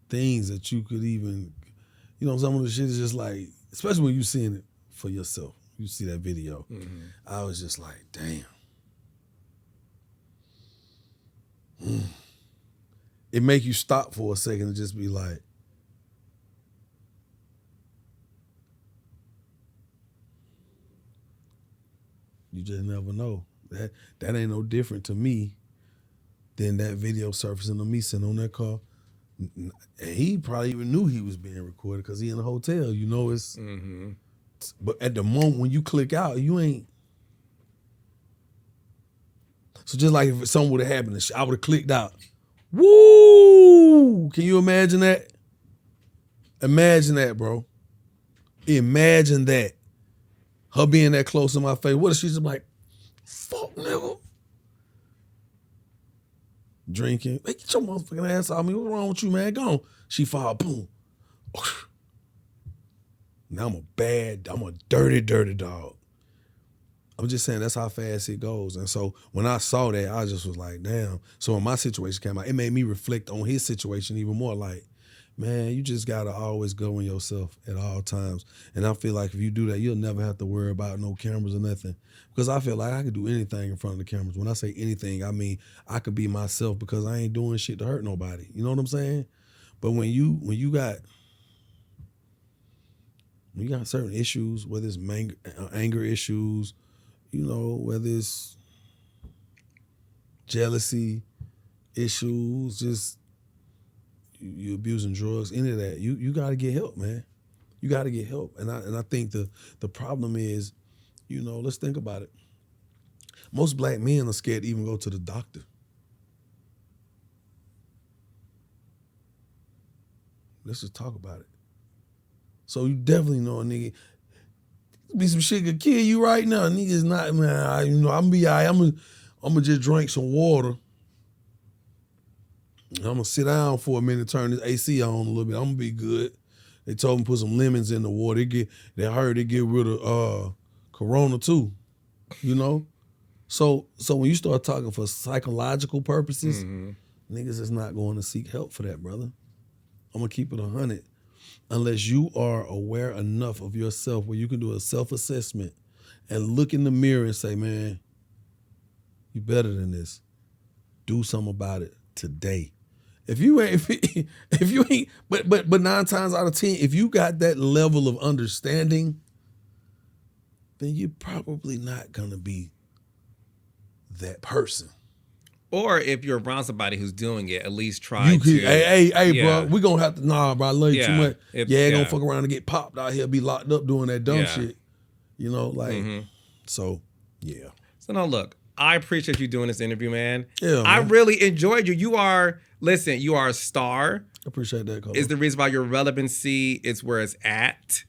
things that you could even, you know, some of the shit is just like, especially when you seeing it for yourself. You see that video. Mm-hmm. I was just like, damn. It make you stop for a second and just be like, you just never know. That ain't no different to me than that video surfacing of me sitting on that car. And he probably even knew he was being recorded because he in a hotel. You know, it's... Mm-hmm. But at the moment when you click out, you ain't... So just like if something would have happened, I would have clicked out. Woo! Can you imagine that? Imagine that, bro. Imagine that. Her being that close to my face. What if she's just like, fuck, nigga? Drinking. Hey, get your motherfucking ass off me. What's wrong with you, man? Go on. She fall, boom. Now I'm a dirty, dirty dog. I'm just saying that's how fast it goes. And so when I saw that, I just was like, damn. So when my situation came out, it made me reflect on his situation even more. Like, man, you just gotta always go in yourself at all times. And I feel like if you do that, you'll never have to worry about no cameras or nothing. Because I feel like I can do anything in front of the cameras. When I say anything, I mean I could be myself because I ain't doing shit to hurt nobody. You know what I'm saying? But when you got certain issues, whether it's anger issues, you know, whether it's jealousy issues, just you abusing drugs, any of that, you got to get help, man. You got to get help. And I think the problem is, you know, let's think about it. Most black men are scared to even go to the doctor. Let's just talk about it. So you definitely know a nigga, be some shit could kill you right now. Niggas not, man, I'm gonna be all right. I'm gonna just drink some water. I'm gonna sit down for a minute, turn this AC on a little bit. I'm gonna be good. They told me to put some lemons in the water. They heard they get rid of Corona too, you know? So when you start talking for psychological purposes, niggas is not going to seek help for that, brother. I'm gonna keep it 100. Unless you are aware enough of yourself where you can do a self-assessment and look in the mirror and say, man, you better than this. Do something about it today. If you ain't, but 9 times out of 10, if you got that level of understanding, then you're probably not gonna be that person. Or if you're around somebody who's doing it, at least try to. Hey, bro, we gonna have to, bro, I love you too much. Gonna fuck around and get popped out here, be locked up doing that dumb shit. You know, like, so, yeah. So now look, I appreciate you doing this interview, man. Yeah, man. I really enjoyed you. You are a star. I appreciate that, Cole. It's the reason why your relevancy is where it's at.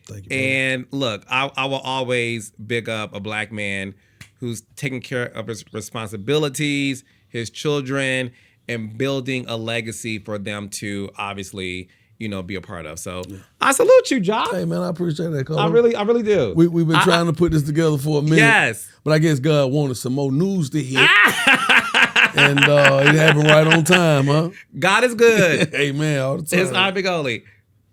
Thank you, and look, I will always big up a black man who's taking care of his responsibilities, his children, and building a legacy for them to obviously, you know, be a part of. So I salute you, Josh. Hey, man, I appreciate that, Cole. I really do. We've been trying to put this together for a minute. Yes. But I guess God wanted some more news to hit. And it happened right on time, huh? God is good. Amen. All the time. It's not big Oli.